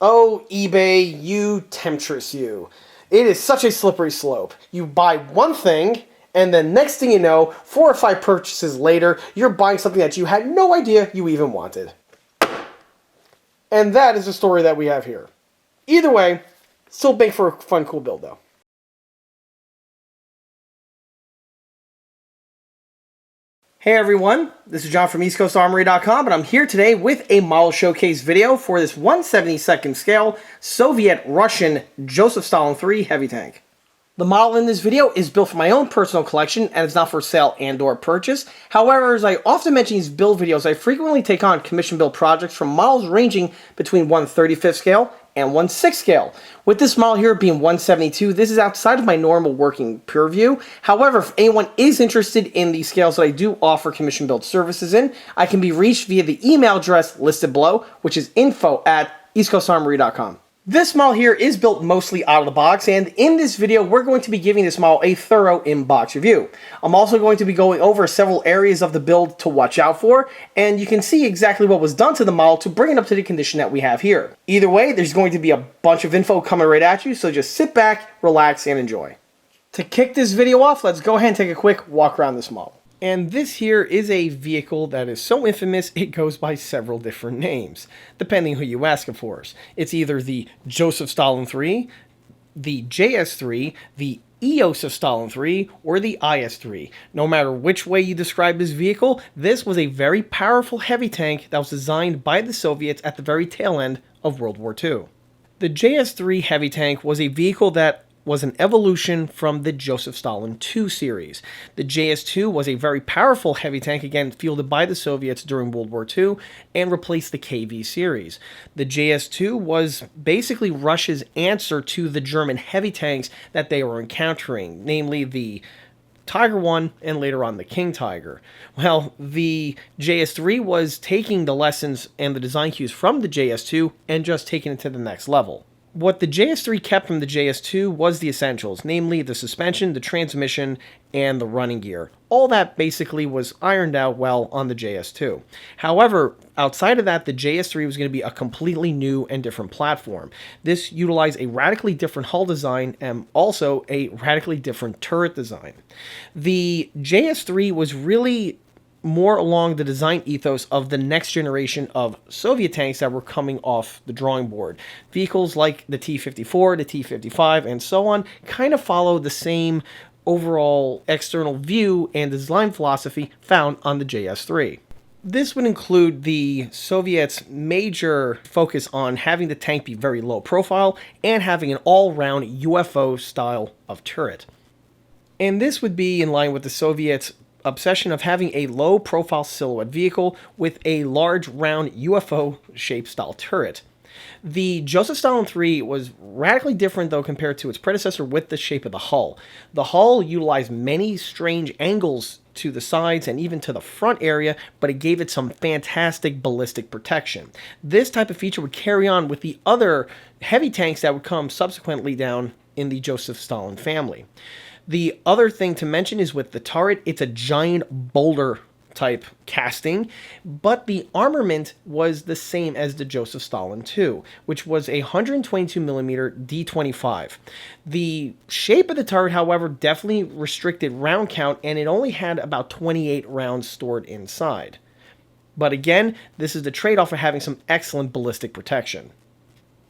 Oh, eBay, you temptress, you. It is such a slippery slope. You buy one thing, and then next thing you know, 4 or 5 purchases later, you're buying something that you had no idea you even wanted. And that is the story that we have here. Either way, still make for a fun, cool build, though. Hey everyone, this is John from EastCoastArmory.com, and I'm here today with a model showcase video for this 1/72nd scale Soviet Russian Joseph Stalin 3 heavy tank. The model in this video is built for my own personal collection and is not for sale and/or purchase. However, as I often mention in these build videos, I frequently take on commission build projects from models ranging between 1/35th scale and 1/6th scale. With this model here being 172, this is outside of my normal working purview. However, if anyone is interested in the scales that I do offer commission build services in, I can be reached via the email address listed below, which is info@EastCoastArmory.com. This model here is built mostly out of the box, and in this video we're going to be giving this model a thorough in-box review. I'm also going to be going over several areas of the build to watch out for, and you can see exactly what was done to the model to bring it up to the condition that we have here. Either way, there's going to be a bunch of info coming right at you, so just sit back, relax, and enjoy. To kick this video off, let's go ahead and take a quick walk around this model. And this here is a vehicle that is so infamous it goes by several different names, depending who you ask, of course. It's either the Joseph Stalin 3, the JS3, the Joseph Stalin 3, or the IS-3. No matter which way you describe this vehicle, this was a very powerful heavy tank that was designed by the Soviets at the very tail end of World War II. The JS3 heavy tank was a vehicle that was an evolution from the Joseph Stalin II series. The JS2 was a very powerful heavy tank, again fielded by the Soviets during World War II, and replaced the KV series. The JS2 was basically Russia's answer to the German heavy tanks that they were encountering, namely the Tiger 1 and later on the King Tiger. Well, the JS3 was taking the lessons and the design cues from the JS2 and just taking it to the next level. What the JS3 kept from the JS2 was the essentials, namely the suspension, the transmission, and the running gear. All that basically was ironed out well on the JS2. However, outside of that, the JS3 was going to be a completely new and different platform. This utilized a radically different hull design and also a radically different turret design. The JS3 was really more along the design ethos of the next generation of Soviet tanks that were coming off the drawing board. Vehicles like the T-54, the T-55, and so on kind of follow the same overall external view and design philosophy found on the JS3. This would include the Soviets' major focus on having the tank be very low profile and having an all-round UFO style of turret. And this would be in line with the Soviets' obsession of having a low-profile silhouette vehicle with a large, round UFO-shaped style turret. The Joseph Stalin 3 was radically different, though, compared to its predecessor with the shape of the hull. The hull utilized many strange angles to the sides and even to the front area, but it gave it some fantastic ballistic protection. This type of feature would carry on with the other heavy tanks that would come subsequently down in the Joseph Stalin family. The other thing to mention is with the turret, it's a giant boulder type casting, but the armament was the same as the Joseph Stalin II, which was a 122mm D25. The shape of the turret, however, definitely restricted round count, and it only had about 28 rounds stored inside. But again, this is the trade-off of having some excellent ballistic protection.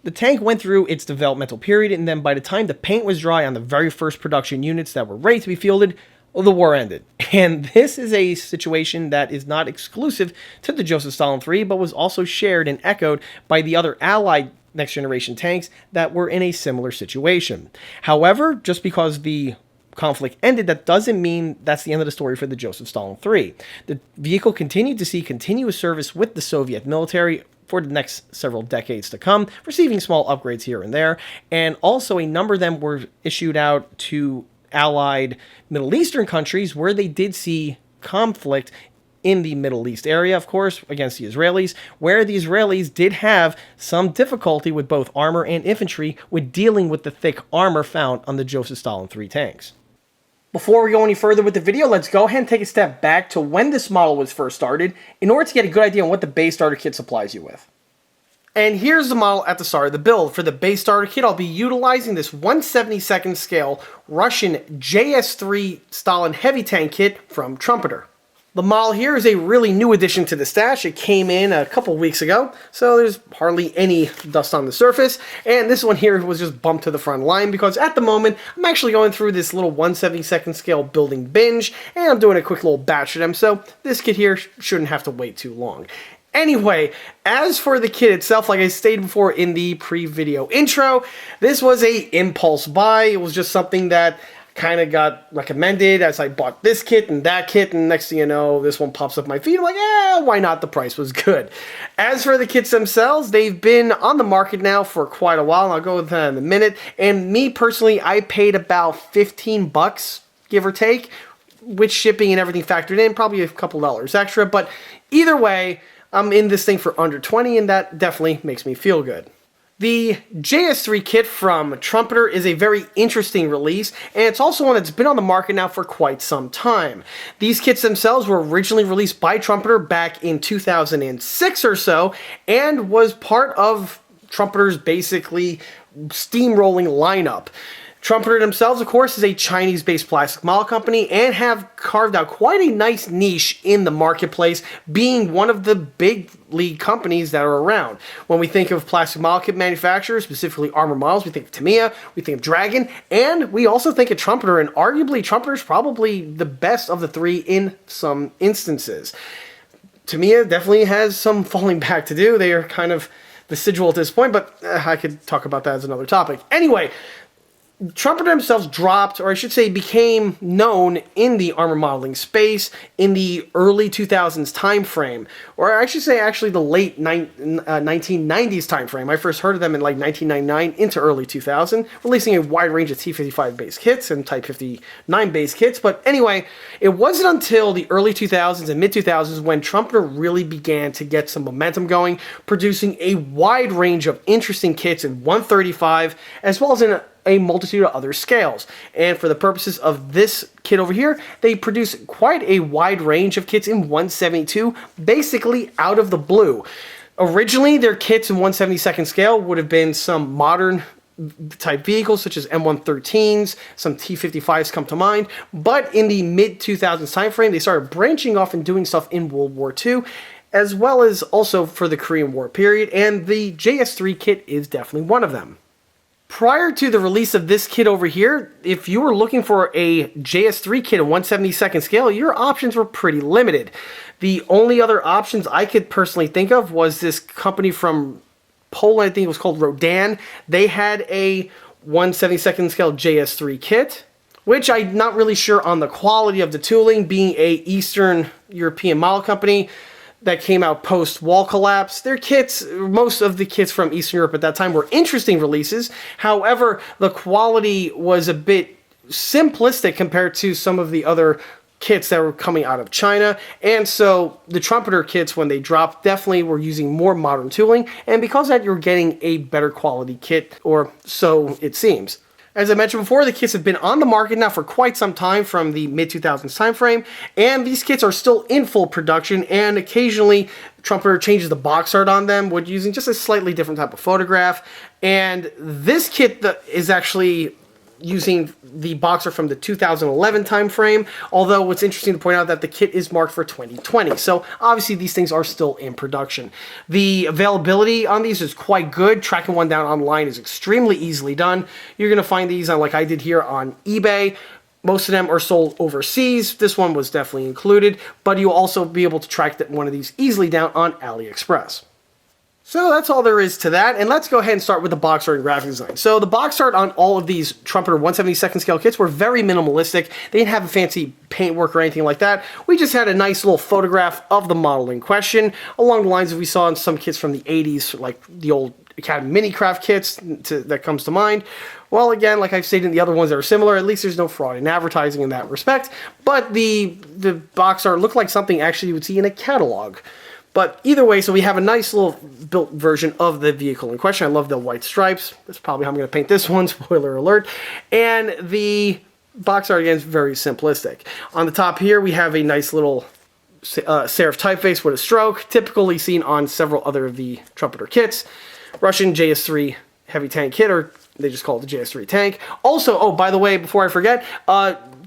The tank went through its developmental period, and then by the time the paint was dry on the very first production units that were ready to be fielded, the war ended. And this is a situation that is not exclusive to the Joseph Stalin 3, but was also shared and echoed by the other Allied next-generation tanks that were in a similar situation. However, just because the conflict ended, that doesn't mean that's the end of the story for the Joseph Stalin 3. The vehicle continued to see continuous service with the Soviet military for the next several decades to come, receiving small upgrades here and there, and also a number of them were issued out to Allied Middle Eastern countries where they did see conflict in the Middle East area, of course, against the Israelis, where the Israelis did have some difficulty with both armor and infantry with dealing with the thick armor found on the Joseph Stalin 3 tanks. Before we go any further with the video, let's go ahead and take a step back to when this model was first started in order to get a good idea on what the base starter kit supplies you with. And here's the model at the start of the build. For the base starter kit, I'll be utilizing this 1/72nd scale Russian JS3 Stalin heavy tank kit from Trumpeter. The model here is a really new addition to the stash. It came in a couple weeks ago, so there's hardly any dust on the surface. And this one here was just bumped to the front line because at the moment, I'm actually going through this little 1/72nd scale building binge, and I'm doing a quick little batch of them, so this kit here shouldn't have to wait too long. Anyway, as for the kit itself, like I stated before in the pre-video intro, this was a impulse buy. It was just something that kind of got recommended as I bought this kit, and next thing you know, this one pops up my feed. I'm like, why not? The price was good. As for the kits themselves, they've been on the market now for quite a while, and I'll go with that in a minute. And me personally, I paid about $15, give or take, with shipping and everything factored in, probably a couple dollars extra. But either way, I'm in this thing for under 20, and that definitely makes me feel good. The JS3 kit from Trumpeter is a very interesting release, and it's also one that's been on the market now for quite some time. These kits themselves were originally released by Trumpeter back in 2006 or so, and was part of Trumpeter's basically steamrolling lineup. Trumpeter themselves, of course, is a Chinese-based plastic model company and have carved out quite a nice niche in the marketplace, being one of the big league companies that are around. When we think of plastic model kit manufacturers, specifically armor models, we think of Tamiya, we think of Dragon, and we also think of Trumpeter, and arguably Trumpeter is probably the best of the three in some instances. Tamiya definitely has some falling back to do. They are kind of residual at this point, but I could talk about that as another topic. Anyway, Trumpeter themselves dropped, or I should say became known in the armor modeling space in the early 2000s time frame, or I should say actually the late 1990s time frame. I first heard of them in like 1999 into early 2000, releasing a wide range of T55 base kits and Type 59 base kits. But anyway, it wasn't until the early 2000s and mid 2000s when Trumpeter really began to get some momentum going, producing a wide range of interesting kits in 135 as well as in a multitude of other scales. And for the purposes of this kit over here, they produce quite a wide range of kits in 172, basically out of the blue. Originally, their kits in 1/72nd scale would have been some modern type vehicles such as M113s, some T55s come to mind, but in the mid-2000s time frame, they started branching off and doing stuff in World War II, as well as also for the Korean War period, and the JS3 kit is definitely one of them. Prior to the release of this kit over here, if you were looking for a JS3 kit in 1/72nd scale, your options were pretty limited. The only other options I could personally think of was this company from Poland, I think it was called Rodan. They had a 1/72nd scale JS3 kit, which I'm not really sure on the quality of the tooling, being a Eastern European model company that came out post-wall collapse. Their kits, most of the kits from Eastern Europe at that time were interesting releases. However, the quality was a bit simplistic compared to some of the other kits that were coming out of China. And so the Trumpeter kits, when they dropped, definitely were using more modern tooling. And because of that, you're getting a better quality kit, or so it seems. As I mentioned before, the kits have been on the market now for quite some time from the mid-2000s time frame, and these kits are still in full production, and occasionally Trumpeter changes the box art on them with using just a slightly different type of photograph. And this kit is actually using the box art from the 2011 time frame, although what's interesting to point out that the kit is marked for 2020, so obviously these things are still in production. The availability on these is quite good. Tracking one down online is extremely easily done. You're going to find these on, like I did here, on eBay. Most of them are sold overseas. This one was definitely included, but you'll also be able to track one of these easily down on AliExpress. So that's all there is to that, and let's go ahead and start with the box art and graphic design. So the box art on all of these Trumpeter 1/72nd scale kits were very minimalistic. They didn't have a fancy paintwork or anything like that. We just had a nice little photograph of the model in question, along the lines that we saw in some kits from the 80s, like the old Academy Minicraft kits that comes to mind. Well, again, like I've stated in the other ones that are similar, at least there's no fraud in advertising in that respect, but the box art looked like something actually you would see in a catalog. But either way, so we have a nice little built version of the vehicle in question. I love the white stripes. That's probably how I'm going to paint this one, spoiler alert. And the box art, again, is very simplistic. On the top here, we have a nice little serif typeface with a stroke, typically seen on several other of the Trumpeter kits. Russian JS3 heavy tank kit, or they just call it the JS3 tank. Also, oh, by the way, before I forget,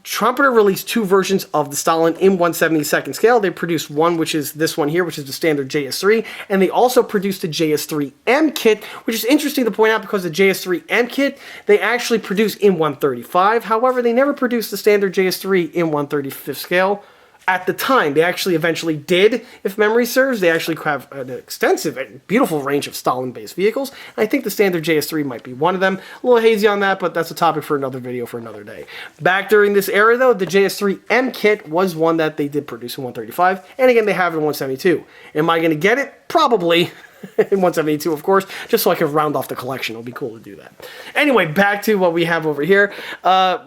Trumpeter released 2 versions of the Stalin in 1/72nd scale. They produced one, which is this one here, which is the standard JS3, and they also produced a JS3M kit, which is interesting to point out because the JS3M kit, they actually produce in 1/35. However, they never produced the standard JS3 in 1/35th scale. At the time, they actually eventually did, if memory serves. They actually have an extensive and beautiful range of Stalin-based vehicles. I think the standard JS3 might be one of them. A little hazy on that, but that's a topic for another video for another day. Back during this era, though, the JS3M kit was one that they did produce in 1/35, and again, they have it in 1/72. Am I going to get it? Probably. In 1/72, of course, just so I can round off the collection. It'll be cool to do that. Anyway, back to what we have over here.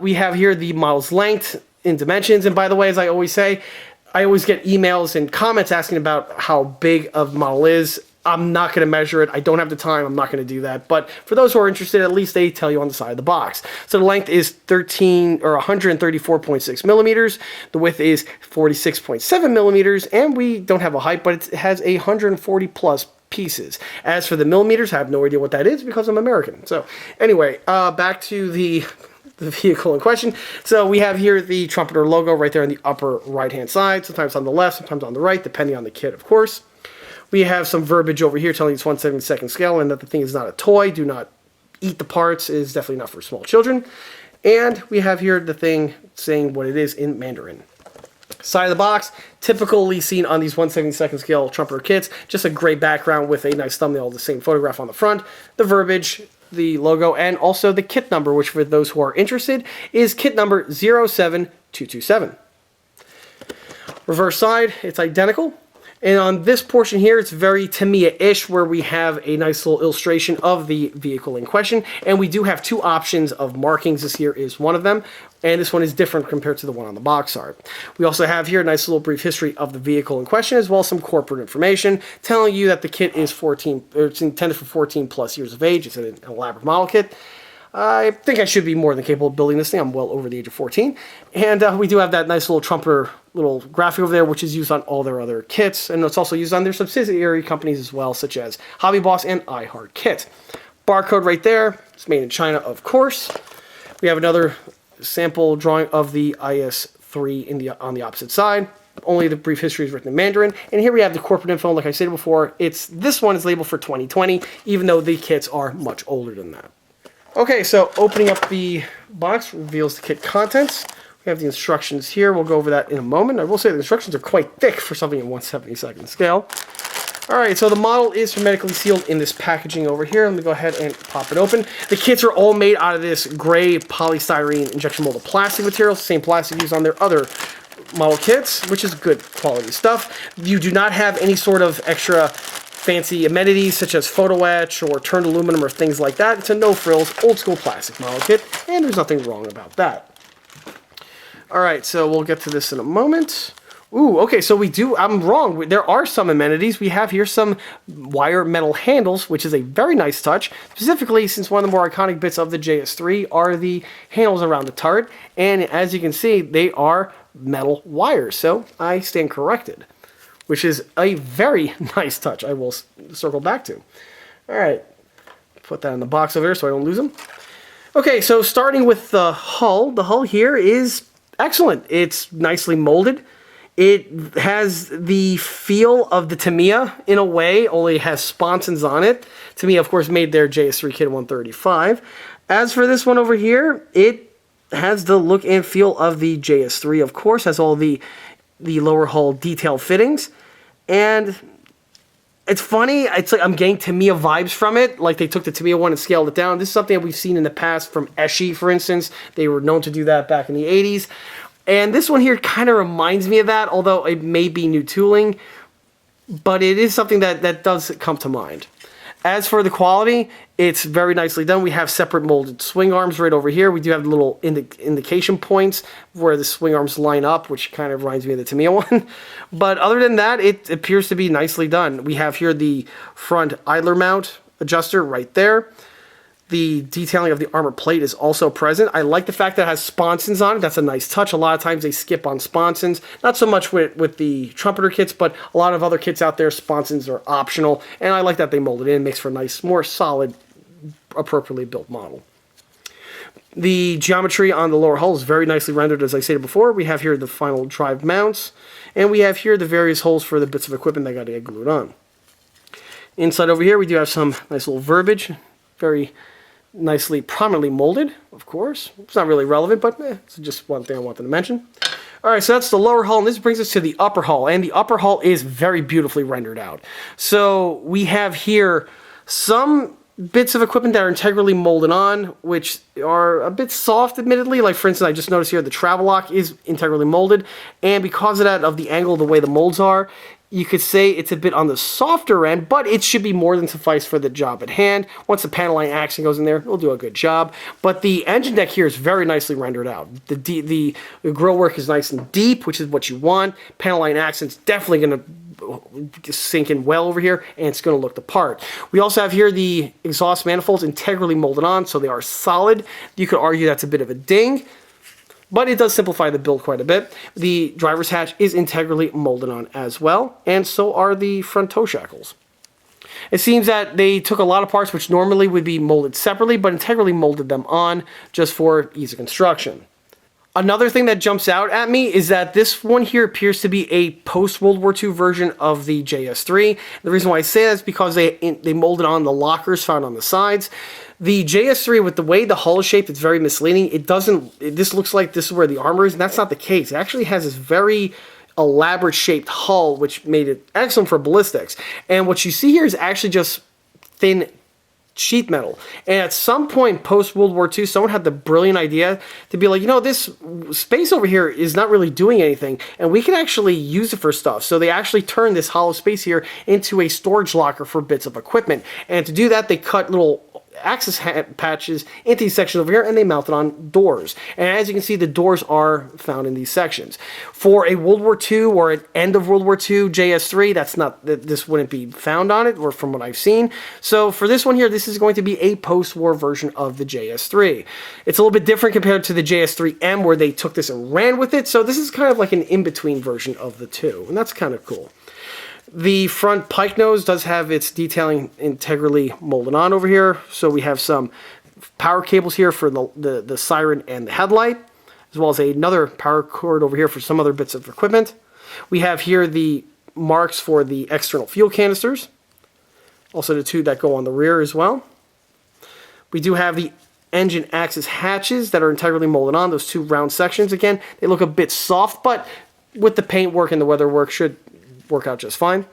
We have here the model's length in dimensions, and by the way, as I always say, I always get emails and comments asking about how big of the model is. I'm not going to measure it. I don't have the time. I'm not going to do that. But for those who are interested, at least they tell you on the side of the box. So the length is 134.6 millimeters. The width is 46.7 millimeters, and we don't have a height, but it has 140 plus pieces. As for the millimeters, I have no idea what that is because I'm American. So anyway, back to the vehicle in question. So we have here the Trumpeter logo right there on the upper right hand side, sometimes on the left, sometimes on the right, depending on the kit, of course. We have some verbiage over here telling you it's 1/72nd scale and that the thing is not a toy. Do not eat the parts. It is definitely not for small children. And we have here the thing saying what it is in Mandarin. Side of the box, typically seen on these 1/72nd scale Trumpeter kits, just a gray background with a nice thumbnail of the same photograph on the front, the verbiage, the logo, and also the kit number, which for those who are interested is kit number 07227. Reverse side, it's identical. And on this portion here, it's very Tamiya-ish, where we have a nice little illustration of the vehicle in question. And we do have 2 options of markings. This here is one of them. And this one is different compared to the one on the box art. We also have here a nice little brief history of the vehicle in question, as well as some corporate information telling you that the kit is it's intended for 14 plus years of age. It's an elaborate model kit. I think I should be more than capable of building this thing. I'm well over the age of 14. And we do have that nice little Trumpeter little graphic over there, which is used on all their other kits. And it's also used on their subsidiary companies as well, such as Hobby Boss and iHeart Kit. Barcode right there. It's made in China, of course. We have another sample drawing of the IS-3 on the opposite side. Only the brief history is written in Mandarin. And here we have the corporate info. Like I said before, this one is labeled for 2020, even though the kits are much older than that. Okay, so opening up the box reveals the kit contents. We have the instructions here. We'll go over that in a moment. I will say the instructions are quite thick for something in 1/72nd scale. All right, so the model is hermetically sealed in this packaging over here. Let me go ahead and pop it open. The kits are all made out of this gray polystyrene injection molded plastic material, same plastic used on their other model kits, which is good quality stuff. You do not have any sort of extra fancy amenities such as photo etch or turned aluminum or things like that. It's a no-frills, old-school plastic model kit, and there's nothing wrong about that. Alright, so we'll get to this in a moment. Ooh, okay, so I'm wrong. There are some amenities. We have here some wire metal handles, which is a very nice touch. Specifically, since one of the more iconic bits of the JS3 are the handles around the turret, and as you can see, they are metal wires, so I stand corrected, which is a very nice touch I will circle back to. All right, put that in the box over here so I don't lose them. Okay, so starting with the hull here is excellent. It's nicely molded. It has the feel of the Tamiya in a way, only it has sponsons on it. Tamiya, of course, made their JS3 kit 135. As for this one over here, it has the look and feel of the JS3, of course, has all the lower hull detail fittings, and it's funny, it's like I'm getting Tamiya vibes from it, like they took the Tamiya one and scaled it down. This is something that we've seen in the past from Eshi, for instance. They were known to do that back in the 80s, and this one here kind of reminds me of that, although it may be new tooling, but it is something that does come to mind. As for the quality, it's very nicely done. We have separate molded swing arms right over here. We do have little indication points where the swing arms line up, which kind of reminds me of the Tamiya one. But other than that, it appears to be nicely done. We have here the front idler mount adjuster right there. The detailing of the armor plate is also present. I like the fact that it has sponsons on it. That's a nice touch. A lot of times they skip on sponsons. Not so much with the Trumpeter kits, but a lot of other kits out there, sponsons are optional. And I like that they molded in. It makes for a nice, more solid, appropriately built model. The geometry on the lower hull is very nicely rendered, as I stated before. We have here the final drive mounts, and we have here the various holes for the bits of equipment that got to get glued on. Inside over here, we do have some nice little verbiage, very nicely, prominently molded, of course. It's not really relevant, but it's just one thing I wanted to mention. Alright, so that's the lower hull, and this brings us to the upper hull, and the upper hull is very beautifully rendered out. So we have here some bits of equipment that are integrally molded on, which are a bit soft, admittedly. Like, for instance, I just noticed here the travel lock is integrally molded, and because of that, of the angle, the way the molds are, you could say it's a bit on the softer end, but it should be more than suffice for the job at hand. Once the panel line action goes in there, it'll do a good job. But the engine deck here is very nicely rendered out. The grill work is nice and deep, which is what you want. Panel line accent's definitely going to sink in well over here, and it's going to look the part. We also have here the exhaust manifolds integrally molded on, so they are solid. You could argue that's a bit of a ding, but it does simplify the build quite a bit. The driver's hatch is integrally molded on as well, and so are the front toe shackles. It seems that they took a lot of parts which normally would be molded separately, but integrally molded them on just for ease of construction. Another thing that jumps out at me is that this one here appears to be a post-World War II version of the JS3. The reason why I say that is because they molded on the lockers found on the sides. The JS3, with the way the hull is shaped, it's very misleading. This looks like this is where the armor is, and that's not the case. It actually has this very elaborate shaped hull, which made it excellent for ballistics. And what you see here is actually just thin sheet metal. And at some point post-World War II, someone had the brilliant idea to be like, you know, this space over here is not really doing anything, and we can actually use it for stuff. So they actually turned this hollow space here into a storage locker for bits of equipment. And to do that, they cut little access patches into these sections over here, and they mounted on doors. And as you can see, the doors are found in these sections. For a World War II or an end of World War II JS3, this wouldn't be found on it, or from what I've seen. So for this one here, this is going to be a post-war version of the JS3. It's a little bit different compared to the JS3M, where they took this and ran with it. So this is kind of like an in-between version of the two, and that's kind of cool. The front pike nose does have its detailing integrally molded on over here. So we have some power cables here for the siren and the headlight, as well as another power cord over here for some other bits of equipment. We have here the marks for the external fuel canisters. Also the two that go on the rear as well. We do have the engine axis hatches that are integrally molded on, those two round sections. Again, they look a bit soft, but with the paint work and the weather work should work out just fine.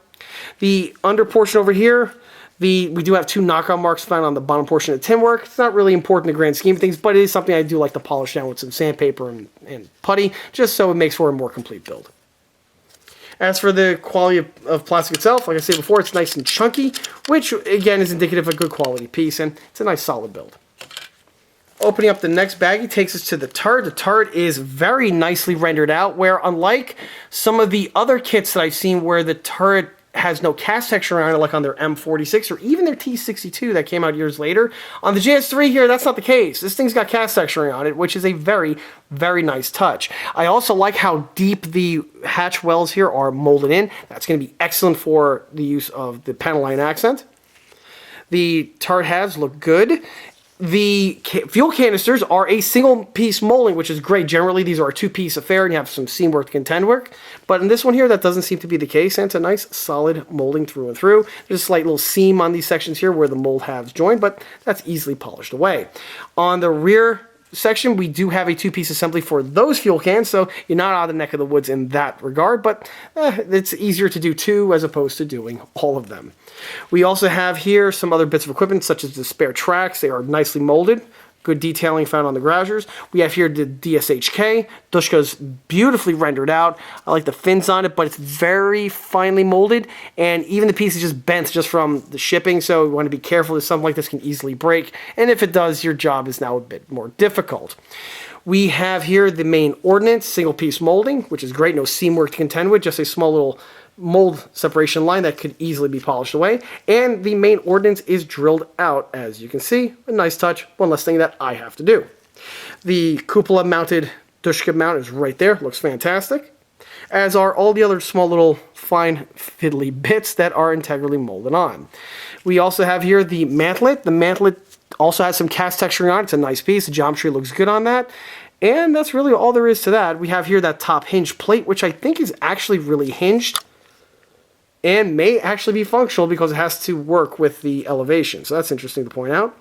The under portion over here, we do have two knockout marks found on the bottom portion of the tin work. It's not really important in the grand scheme of things, but it is something I do like to polish down with some sandpaper and putty, just so it makes for a more complete build. As for the quality of plastic itself, like I said before, it's nice and chunky, which again is indicative of a good quality piece, and it's a nice solid build. Opening up the next baggie takes us to the turret. The turret is very nicely rendered out, where unlike some of the other kits that I've seen where the turret has no cast texture on it, like on their M46 or even their T62 that came out years later, on the JS3 here, that's not the case. This thing's got cast texturing on it, which is a very, very nice touch. I also like how deep the hatch wells here are molded in. That's going to be excellent for the use of the panel line accent. The turret halves look good. The fuel canisters are a single piece molding, which is great. Generally, these are a two-piece affair, and you have some seam work to contend work. But in this one here, that doesn't seem to be the case, and it's a nice, solid molding through and through. There's a slight little seam on these sections here where the mold halves join, but that's easily polished away. On the rear section, we do have a two-piece assembly for those fuel cans, so you're not out of the neck of the woods in that regard, but it's easier to do two as opposed to doing all of them. We also have here some other bits of equipment, such as the spare tracks. They are nicely molded. Good detailing found on the grouses. We have here the DSHK. Dushka's beautifully rendered out. I like the fins on it, but it's very finely molded, and even the piece is just bent just from the shipping, so we want to be careful that something like this can easily break, and if it does, your job is now a bit more difficult. We have here the main ordnance, single piece molding, which is great. No seam work to contend with, just a small little mold separation line that could easily be polished away. And the main ordnance is drilled out, as you can see. A nice touch. One less thing that I have to do. The cupola mounted Dushka mount is right there. Looks fantastic. As are all the other small little fine fiddly bits that are integrally molded on. We also have here the mantlet. The mantlet also has some cast texturing on it. It's a nice piece. The geometry looks good on that. And that's really all there is to that. We have here that top hinge plate, which I think is actually really hinged and may actually be functional because it has to work with the elevation. So that's interesting to point out.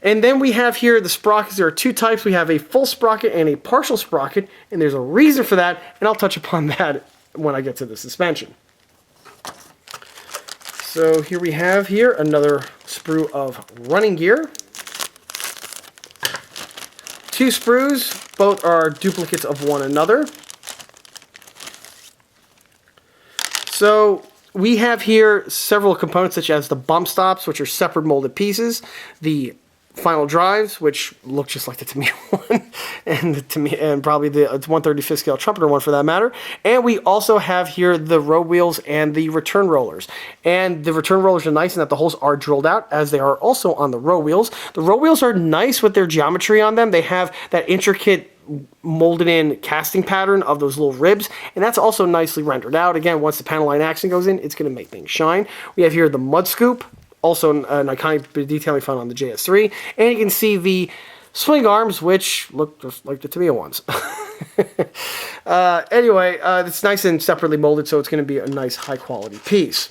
And then we have here the sprockets. There are two types. We have a full sprocket and a partial sprocket, and there's a reason for that, and I'll touch upon that when I get to the suspension. So here we have another sprue of running gear. Two sprues, both are duplicates of one another. So we have here several components such as the bump stops, which are separate molded pieces, the final drives, which look just like the Tamiya one, and probably the 1/35th scale Trumpeter one for that matter. And we also have here the road wheels and the return rollers. And the return rollers are nice in that the holes are drilled out, as they are also on the road wheels. The road wheels are nice with their geometry on them. They have that intricate molded in casting pattern of those little ribs, and that's also nicely rendered out. Again, once the panel line action goes in, it's going to make things shine. We have here the mud scoop, also an iconic bit of detailing found on the JS3, and you can see the swing arms, which look just like the Tamiya ones. Anyway, it's nice and separately molded, so it's going to be a nice high quality piece.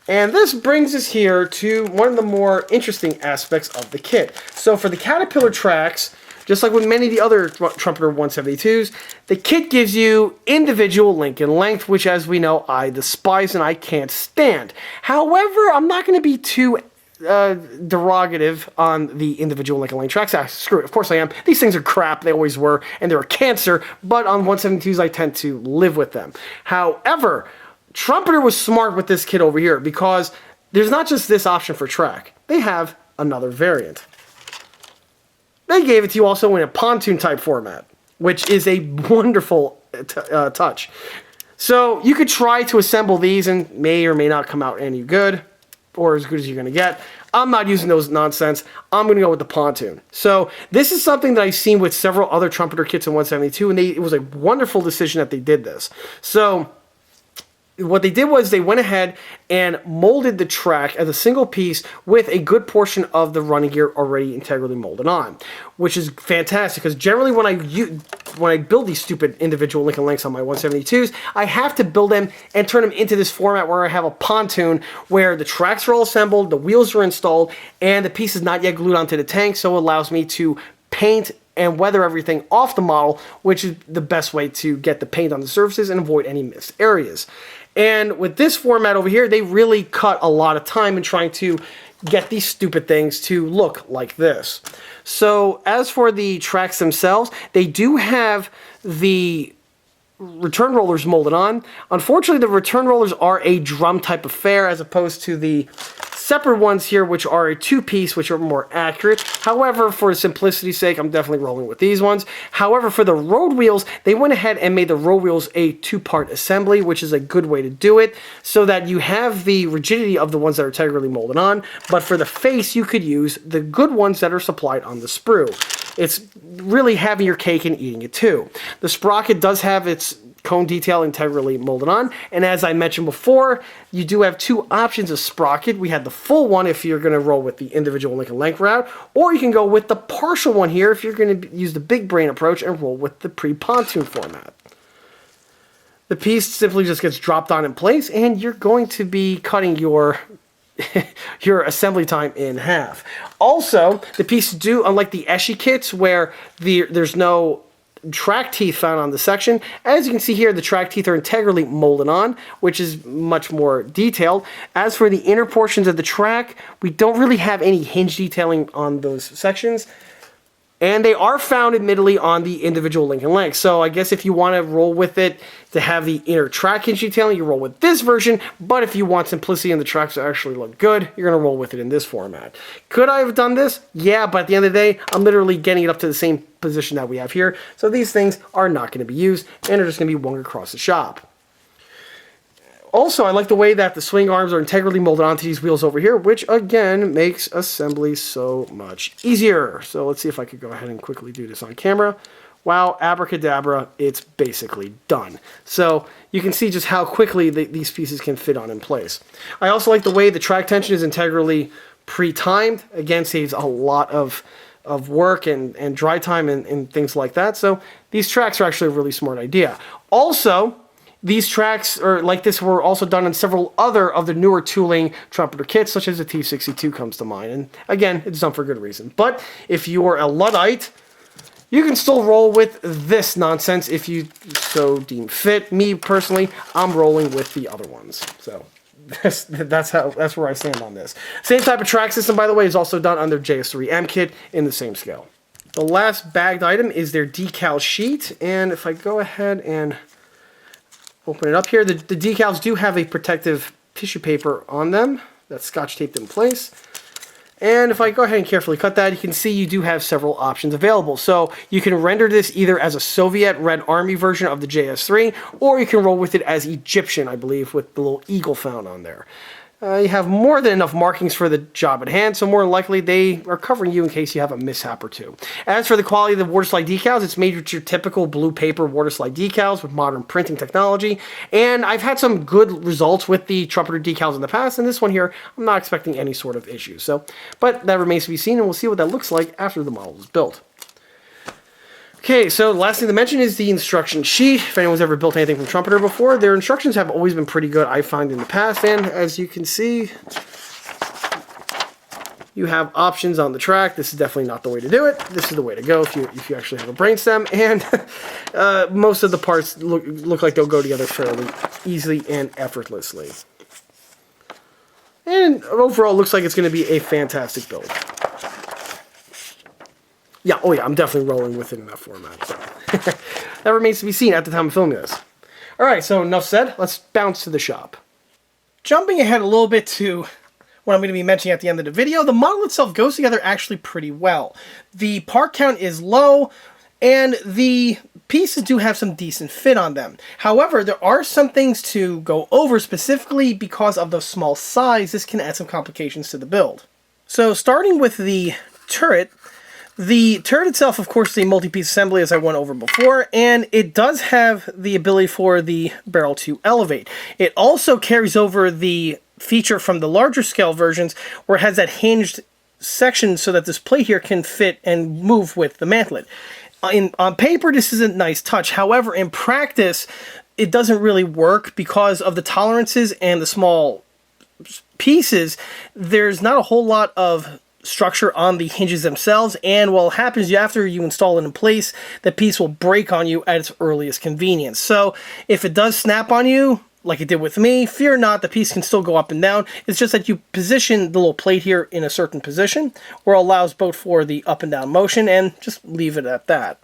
And this brings us here to one of the more interesting aspects of the kit. So for the Caterpillar tracks, just like with many of the other Trumpeter 172s, the kit gives you individual link and length, which, as we know, I despise and I can't stand. However, I'm not going to be too derogative on the individual link and length tracks. Screw it, of course I am. These things are crap, they always were, and they're a cancer, but on 172s I tend to live with them. However, Trumpeter was smart with this kit over here because there's not just this option for track. They have another variant. They gave it to you also in a pontoon type format, which is a wonderful touch. So you could try to assemble these and may or may not come out any good, or as good as you're going to get. I'm not using those nonsense. I'm going to go with the pontoon. So this is something that I've seen with several other Trumpeter kits in 172, and it was a wonderful decision that they did this. So what they did was they went ahead and molded the track as a single piece with a good portion of the running gear already integrally molded on, which is fantastic because generally when I build these stupid individual link and links on my 172s, I have to build them and turn them into this format where I have a pontoon where the tracks are all assembled, the wheels are installed, and the piece is not yet glued onto the tank, so it allows me to paint and weather everything off the model, which is the best way to get the paint on the surfaces and avoid any missed areas. And with this format over here, they really cut a lot of time in trying to get these stupid things to look like this. So as for the tracks themselves, they do have the return rollers molded on. Unfortunately, the return rollers are a drum type affair as opposed to the separate ones here, which are a two-piece, which are more accurate. However, for simplicity's sake, I'm definitely rolling with these ones. However, for the road wheels, they went ahead and made the road wheels a two-part assembly, which is a good way to do it, so that you have the rigidity of the ones that are integrally molded on, but for the face, you could use the good ones that are supplied on the sprue. It's really having your cake and eating it too. The sprocket does have its cone detail integrally molded on, and as I mentioned before, you do have two options of sprocket. We had the full one if you're going to roll with the individual link and length route, or you can go with the partial one here if you're going to use the big brain approach and roll with the pre-pontoon format. The piece simply just gets dropped on in place, and you're going to be cutting your assembly time in half. Also, the pieces do, unlike the Eschi kits where there's no track teeth found on the section, as you can see here, the track teeth are integrally molded on, which is much more detailed. As for the inner portions of the track, we don't really have any hinge detailing on those sections. And they are found, admittedly, on the individual link and length. So I guess if you want to roll with it to have the inner track hinge detailing, you roll with this version. But if you want simplicity and the tracks to actually look good, you're going to roll with it in this format. Could I have done this? Yeah, but at the end of the day, I'm literally getting it up to the same position that we have here. So these things are not going to be used, and are just going to be wung across the shop. Also, I like the way that the swing arms are integrally molded onto these wheels over here, which again makes assembly so much easier. So let's see if I could go ahead and quickly do this on camera. Wow, abracadabra, it's basically done. So you can see just how quickly these pieces can fit on in place. I also like the way the track tension is integrally pre-timed. Again, saves a lot of work and dry time and things like that. So these tracks are actually a really smart idea. Also, these tracks are like this were also done on several other of the newer tooling trumpeter kits, such as the T62 comes to mind. And again, it's done for good reason. But if you are a Luddite, you can still roll with this nonsense if you so deem fit. Me, personally, I'm rolling with the other ones. So that's where I stand on this. Same type of track system, by the way, is also done on their JS3M kit in the same scale. The last bagged item is their decal sheet. And if I go ahead and open it up here, the decals do have a protective tissue paper on them that's scotch taped in place. And if I go ahead and carefully cut that, you can see you do have several options available. So you can render this either as a Soviet Red Army version of the JS3, or you can roll with it as Egyptian, I believe, with the little eagle found on there. You have more than enough markings for the job at hand, so more likely they are covering you in case you have a mishap or two. As for the quality of the water slide decals, it's made with your typical blue paper water slide decals with modern printing technology, and I've had some good results with the trumpeter decals in the past, and this one here, I'm not expecting any sort of issue. But that remains to be seen, and we'll see what that looks like after the model is built. Okay, so the last thing to mention is the instruction sheet. If anyone's ever built anything from Trumpeter before, their instructions have always been pretty good, I find, in the past. And as you can see, you have options on the track. This is definitely not the way to do it. This is the way to go if you actually have a brainstem. And most of the parts look like they'll go together fairly easily and effortlessly. And overall, it looks like it's going to be a fantastic build. Yeah, oh yeah, I'm definitely rolling with it in that format. So. That remains to be seen at the time of filming this. Alright, so enough said, let's bounce to the shop. Jumping ahead a little bit to what I'm going to be mentioning at the end of the video, the model itself goes together actually pretty well. The part count is low, and the pieces do have some decent fit on them. However, there are some things to go over, specifically because of the small size. This can add some complications to the build. So starting with the turret itself, of course, is a multi-piece assembly, as I went over before, and it does have the ability for the barrel to elevate. It also carries over the feature from the larger scale versions, where it has that hinged section so that this plate here can fit and move with the mantlet. On paper, this is a nice touch. However, in practice, it doesn't really work because of the tolerances and the small pieces. There's not a whole lot of structure on the hinges themselves, and what happens after you install it in place, the piece will break on you at its earliest convenience. So if it does snap on you, like it did with me, fear not, the piece can still go up and down. It's just that you position the little plate here in a certain position where it allows both for the up and down motion, and just leave it at that.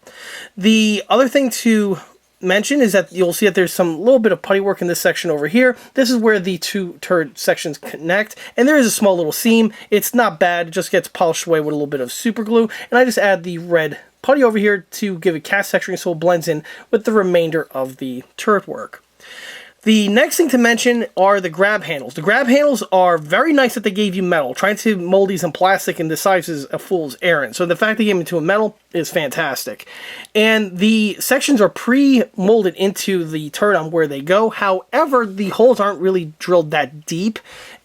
The other thing to mention is that you'll see that there's some little bit of putty work in this section over here. This is where the two turret sections connect, and there is a small little seam. It's not bad, it just gets polished away with a little bit of super glue, and I just add the red putty over here to give it cast texturing so it blends in with the remainder of the turret work. The next thing to mention are the grab handles. The grab handles are very nice that they gave you metal. Trying to mold these in plastic and this size is a fool's errand. So the fact they gave them into a metal is fantastic. And the sections are pre-molded into the turret on where they go. However, the holes aren't really drilled that deep.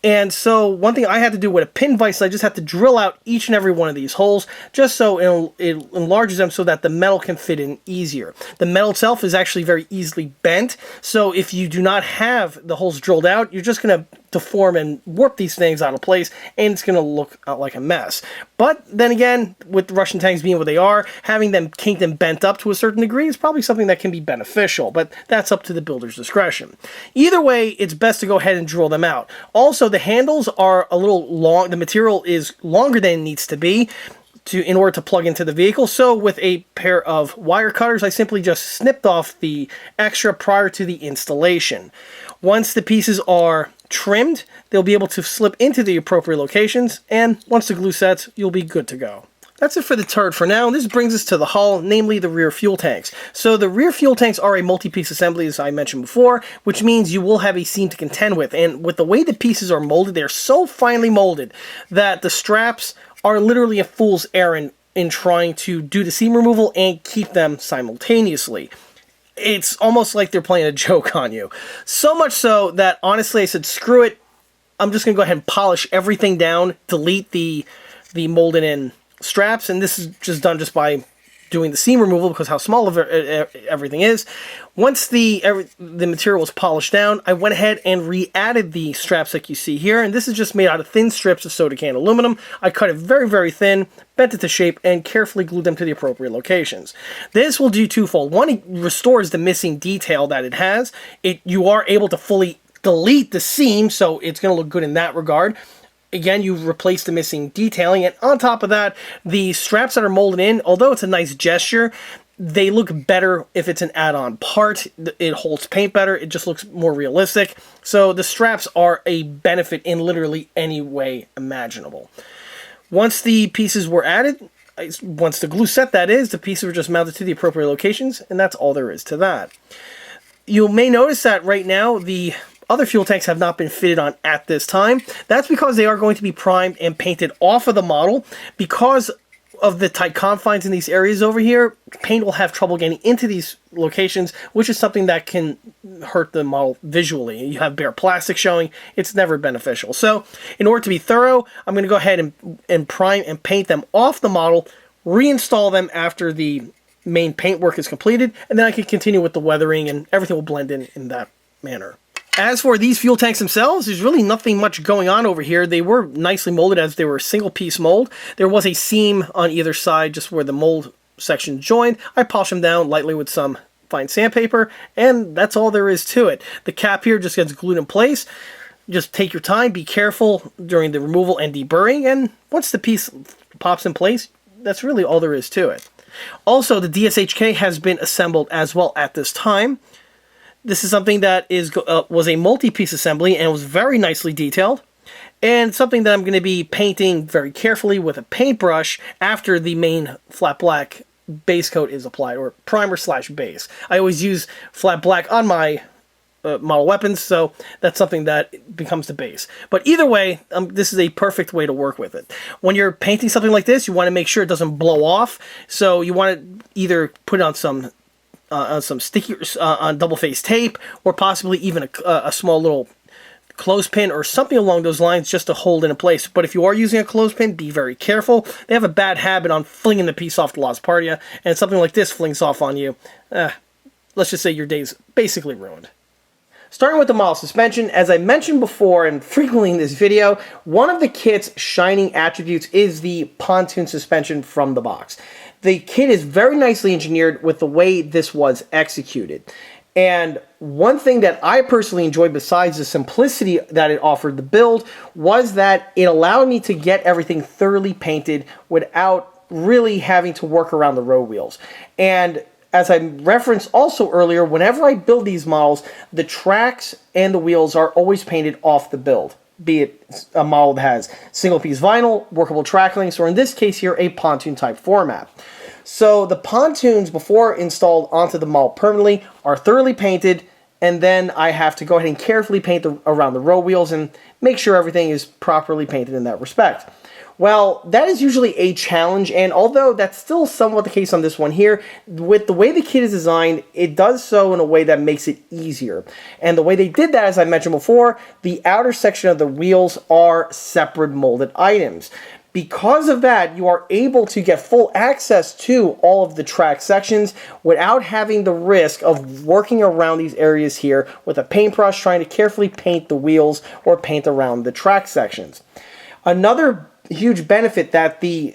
And so one thing I had to do with a pin vise, I just have to drill out each and every one of these holes just so it enlarges them so that the metal can fit in easier. The metal itself is actually very easily bent, so if you do not have the holes drilled out, you're just going to deform and warp these things out of place, and it's going to look like a mess. But then again, with the Russian tanks being what they are, having them kinked and bent up to a certain degree is probably something that can be beneficial, but that's up to the builder's discretion. Either way, it's best to go ahead and drill them out. Also, the handles are a little long. The material is longer than it needs to be in order to plug into the vehicle. So with a pair of wire cutters, I simply just snipped off the extra prior to the installation. Once the pieces are trimmed, they'll be able to slip into the appropriate locations, and once the glue sets, you'll be good to go. That's it for the turret for now. This brings us to the hull, namely the rear fuel tanks. So the rear fuel tanks are a multi-piece assembly, as I mentioned before, which means you will have a seam to contend with. And with the way the pieces are molded, they're so finely molded that the straps are literally a fool's errand in trying to do the seam removal and keep them simultaneously. It's almost like they're playing a joke on you. So much so that, honestly, I said, screw it. I'm just going to go ahead and polish everything down, delete the molded in straps, and this is just done just by doing the seam removal because how small of everything is. Once the material was polished down, I went ahead and re-added the straps like you see here, and this is just made out of thin strips of soda can aluminum. I cut it very, very thin, bent it to shape, and carefully glued them to the appropriate locations. This will do twofold. One, it restores the missing detail that it has. You are able to fully delete the seam, so it's going to look good in that regard. Again, you replace the missing detailing, and on top of that, the straps that are molded in, although it's a nice gesture, they look better if it's an add-on part. It holds paint better, it just looks more realistic. So the straps are a benefit in literally any way imaginable. Once the pieces were added, once the glue set that is, the pieces were just mounted to the appropriate locations, and that's all there is to that. You may notice that right now, the other fuel tanks have not been fitted on at this time. That's because they are going to be primed and painted off of the model. Because of the tight confines in these areas over here, paint will have trouble getting into these locations, which is something that can hurt the model visually. You have bare plastic showing, it's never beneficial. So in order to be thorough, I'm going to go ahead and prime and paint them off the model, reinstall them after the main paint work is completed, and then I can continue with the weathering and everything will blend in that manner. As for these fuel tanks themselves, there's really nothing much going on over here. They were nicely molded as they were a single piece mold. There was a seam on either side just where the mold section joined. I polished them down lightly with some fine sandpaper, and that's all there is to it. The cap here just gets glued in place. Just take your time, be careful during the removal and deburring, and once the piece pops in place, that's really all there is to it. Also, the DSHK has been assembled as well at this time. This is something that was a multi-piece assembly and was very nicely detailed, and something that I'm going to be painting very carefully with a paintbrush after the main flat black base coat is applied, or primer / base. I always use flat black on my model weapons, so that's something that becomes the base. But either way, this is a perfect way to work with it. When you're painting something like this, you want to make sure it doesn't blow off, so you want to either put it on some sticky on double-faced tape, or possibly even a small little clothespin or something along those lines just to hold it in place. But if you are using a clothespin, be very careful. They have a bad habit on flinging the piece off the Las Partia, and something like this flings off on you. Let's just say your day's basically ruined. Starting with the model suspension, as I mentioned before and frequently in this video, one of the kit's shining attributes is the pontoon suspension from the box. The kit is very nicely engineered with the way this was executed. And one thing that I personally enjoyed, besides the simplicity that it offered the build, was that it allowed me to get everything thoroughly painted without really having to work around the road wheels. And as I referenced also earlier, whenever I build these models, the tracks and the wheels are always painted off the build, be it a model that has single-piece vinyl, workable track links, or in this case here, a pontoon-type format. So the pontoons, before installed onto the model permanently, are thoroughly painted, and then I have to go ahead and carefully paint around the road wheels and make sure everything is properly painted in that respect. Well, that is usually a challenge, and although that's still somewhat the case on this one here, with the way the kit is designed, it does so in a way that makes it easier. And the way they did that, as I mentioned before, the outer section of the wheels are separate molded items. Because of that, you are able to get full access to all of the track sections without having the risk of working around these areas here with a paintbrush trying to carefully paint the wheels or paint around the track sections. Another huge benefit that the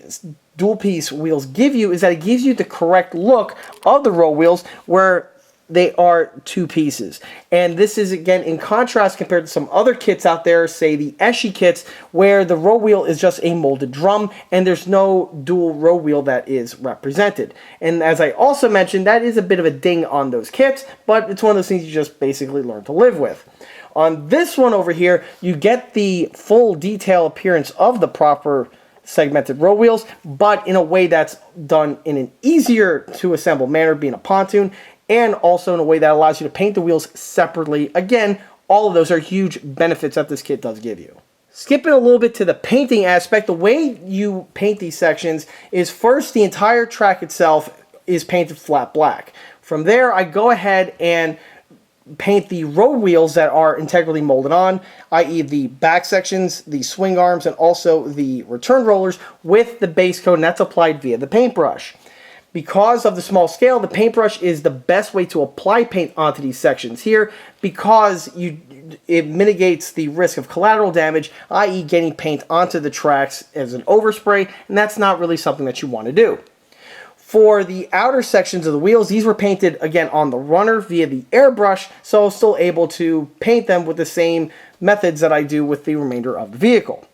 dual piece wheels give you is that it gives you the correct look of the road wheels where they are two pieces. And this is again in contrast compared to some other kits out there, say the Eschi kits, where the road wheel is just a molded drum and there's no dual road wheel that is represented. And as I also mentioned, that is a bit of a ding on those kits, but it's one of those things you just basically learn to live with. On this one over here, you get the full detail appearance of the proper segmented road wheels, but in a way that's done in an easier to assemble manner, being a pontoon, and also in a way that allows you to paint the wheels separately. Again, all of those are huge benefits that this kit does give you. Skipping a little bit to the painting aspect, the way you paint these sections is first the entire track itself is painted flat black. From there, I go ahead and paint the road wheels that are integrally molded on, i.e. the back sections, the swing arms, and also the return rollers with the base coat, and that's applied via the paintbrush. Because of the small scale, the paintbrush is the best way to apply paint onto these sections here, because it mitigates the risk of collateral damage, i.e. getting paint onto the tracks as an overspray, and that's not really something that you want to do. For the outer sections of the wheels, these were painted again on the runner via the airbrush, so I was still able to paint them with the same methods that I do with the remainder of the vehicle.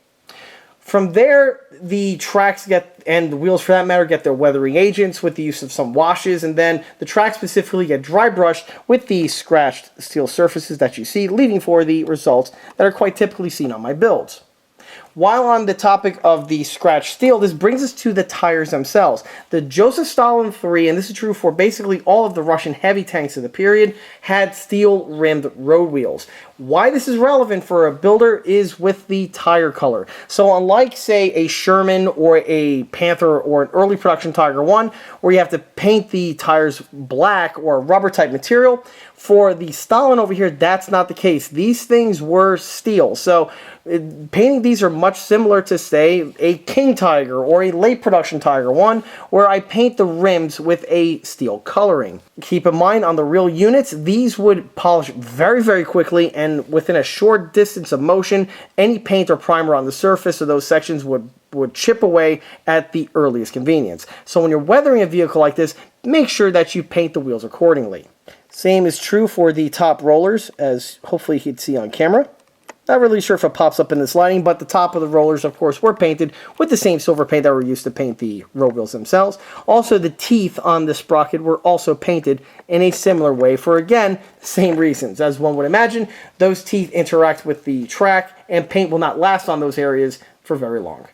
From there, the tracks and the wheels for that matter, get their weathering agents with the use of some washes, and then the tracks specifically get dry brushed with the scratched steel surfaces that you see, leading for the results that are quite typically seen on my builds. While on the topic of the scratched steel, this brings us to the tires themselves. The Joseph Stalin 3, and this is true for basically all of the Russian heavy tanks of the period, had steel-rimmed road wheels. Why this is relevant for a builder is with the tire color. So unlike, say, a Sherman or a Panther or an early production Tiger 1, where you have to paint the tires black or a rubber-type material, for the Stalin over here, that's not the case. These things were steel. So painting these are much similar to, say, a King Tiger or a late production Tiger 1, where I paint the rims with a steel coloring. Keep in mind, on the real units, these would polish very, very quickly, and within a short distance of motion, any paint or primer on the surface of those sections would chip away at the earliest convenience. So when you're weathering a vehicle like this, make sure that you paint the wheels accordingly. Same is true for the top rollers, as hopefully you can see on camera. Not really sure if it pops up in this lighting, but the top of the rollers, of course, were painted with the same silver paint that we're used to paint the road wheels themselves. Also, the teeth on the sprocket were also painted in a similar way for, again, the same reasons. As one would imagine, those teeth interact with the track, and paint will not last on those areas for very long.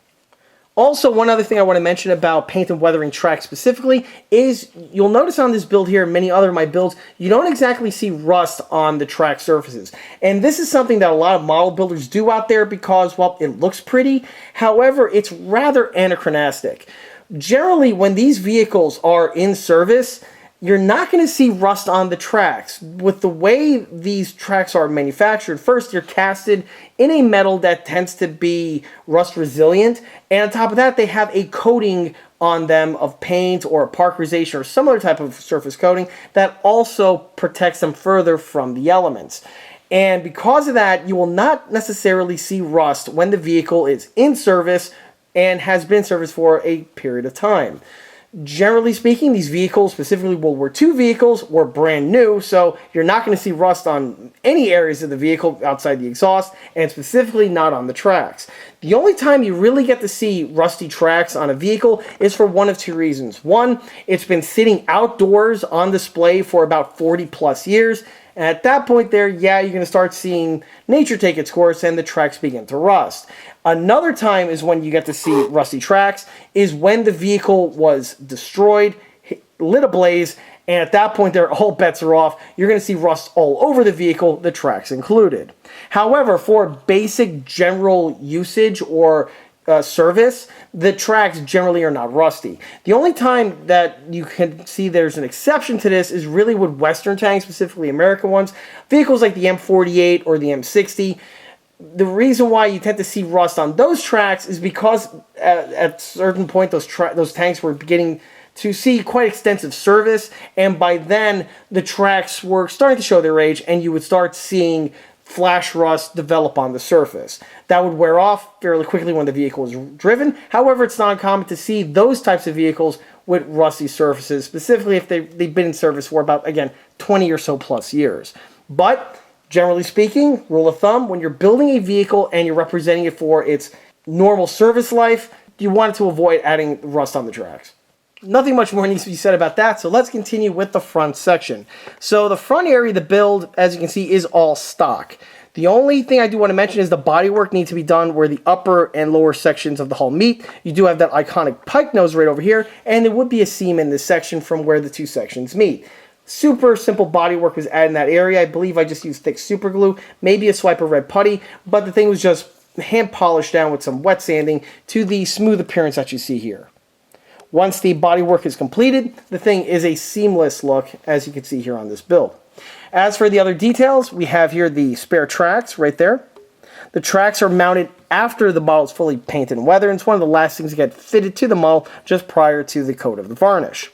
Also, one other thing I want to mention about paint and weathering tracks specifically is you'll notice on this build here and many other of my builds, you don't exactly see rust on the track surfaces. And this is something that a lot of model builders do out there because, well, it looks pretty. However, it's rather anachronistic. Generally, when these vehicles are in service, you're not going to see rust on the tracks. With the way these tracks are manufactured, first, you're casted in a metal that tends to be rust resilient, and on top of that, they have a coating on them of paint or parkerization or some other type of surface coating that also protects them further from the elements. And because of that, you will not necessarily see rust when the vehicle is in service and has been in service for a period of time. Generally speaking, these vehicles, specifically World War II vehicles, were brand new, so you're not going to see rust on any areas of the vehicle outside the exhaust, and specifically not on the tracks. The only time you really get to see rusty tracks on a vehicle is for one of two reasons. One, it's been sitting outdoors on display for about 40 plus years, and at that point there, yeah, you're going to start seeing nature take its course and the tracks begin to rust. Another time is when you get to see rusty tracks is when the vehicle was destroyed, lit ablaze, and at that point there, all bets are off. You're going to see rust all over the vehicle, the tracks included. However, for basic general usage or service, the tracks generally are not rusty. The only time that you can see there's an exception to this is really with Western tanks, specifically American ones. Vehicles like the M48 or the M60, the reason why you tend to see rust on those tracks is because at a certain point those tanks were beginning to see quite extensive service, and by then the tracks were starting to show their age, and you would start seeing flash rust develop on the surface. That would wear off fairly quickly when the vehicle is driven. However, it's not uncommon to see those types of vehicles with rusty surfaces, specifically if they've been in service for about, again, 20 or so plus years. But generally speaking, rule of thumb, when you're building a vehicle and you're representing it for its normal service life, you want to avoid adding rust on the tracks. Nothing much more needs to be said about that, so let's continue with the front section. So the front area of the build, as you can see, is all stock. The only thing I do want to mention is the bodywork needs to be done where the upper and lower sections of the hull meet. You do have that iconic pike nose right over here, and there would be a seam in this section from where the two sections meet. Super simple bodywork was added in that area. I believe I just used thick super glue, maybe a swipe of red putty, but the thing was just hand polished down with some wet sanding to the smooth appearance that you see here. Once the bodywork is completed, the thing is a seamless look, as you can see here on this build. As for the other details, we have here the spare tracks right there. The tracks are mounted after the model is fully painted and weathered, and it's one of the last things to get fitted to the model just prior to the coat of the varnish.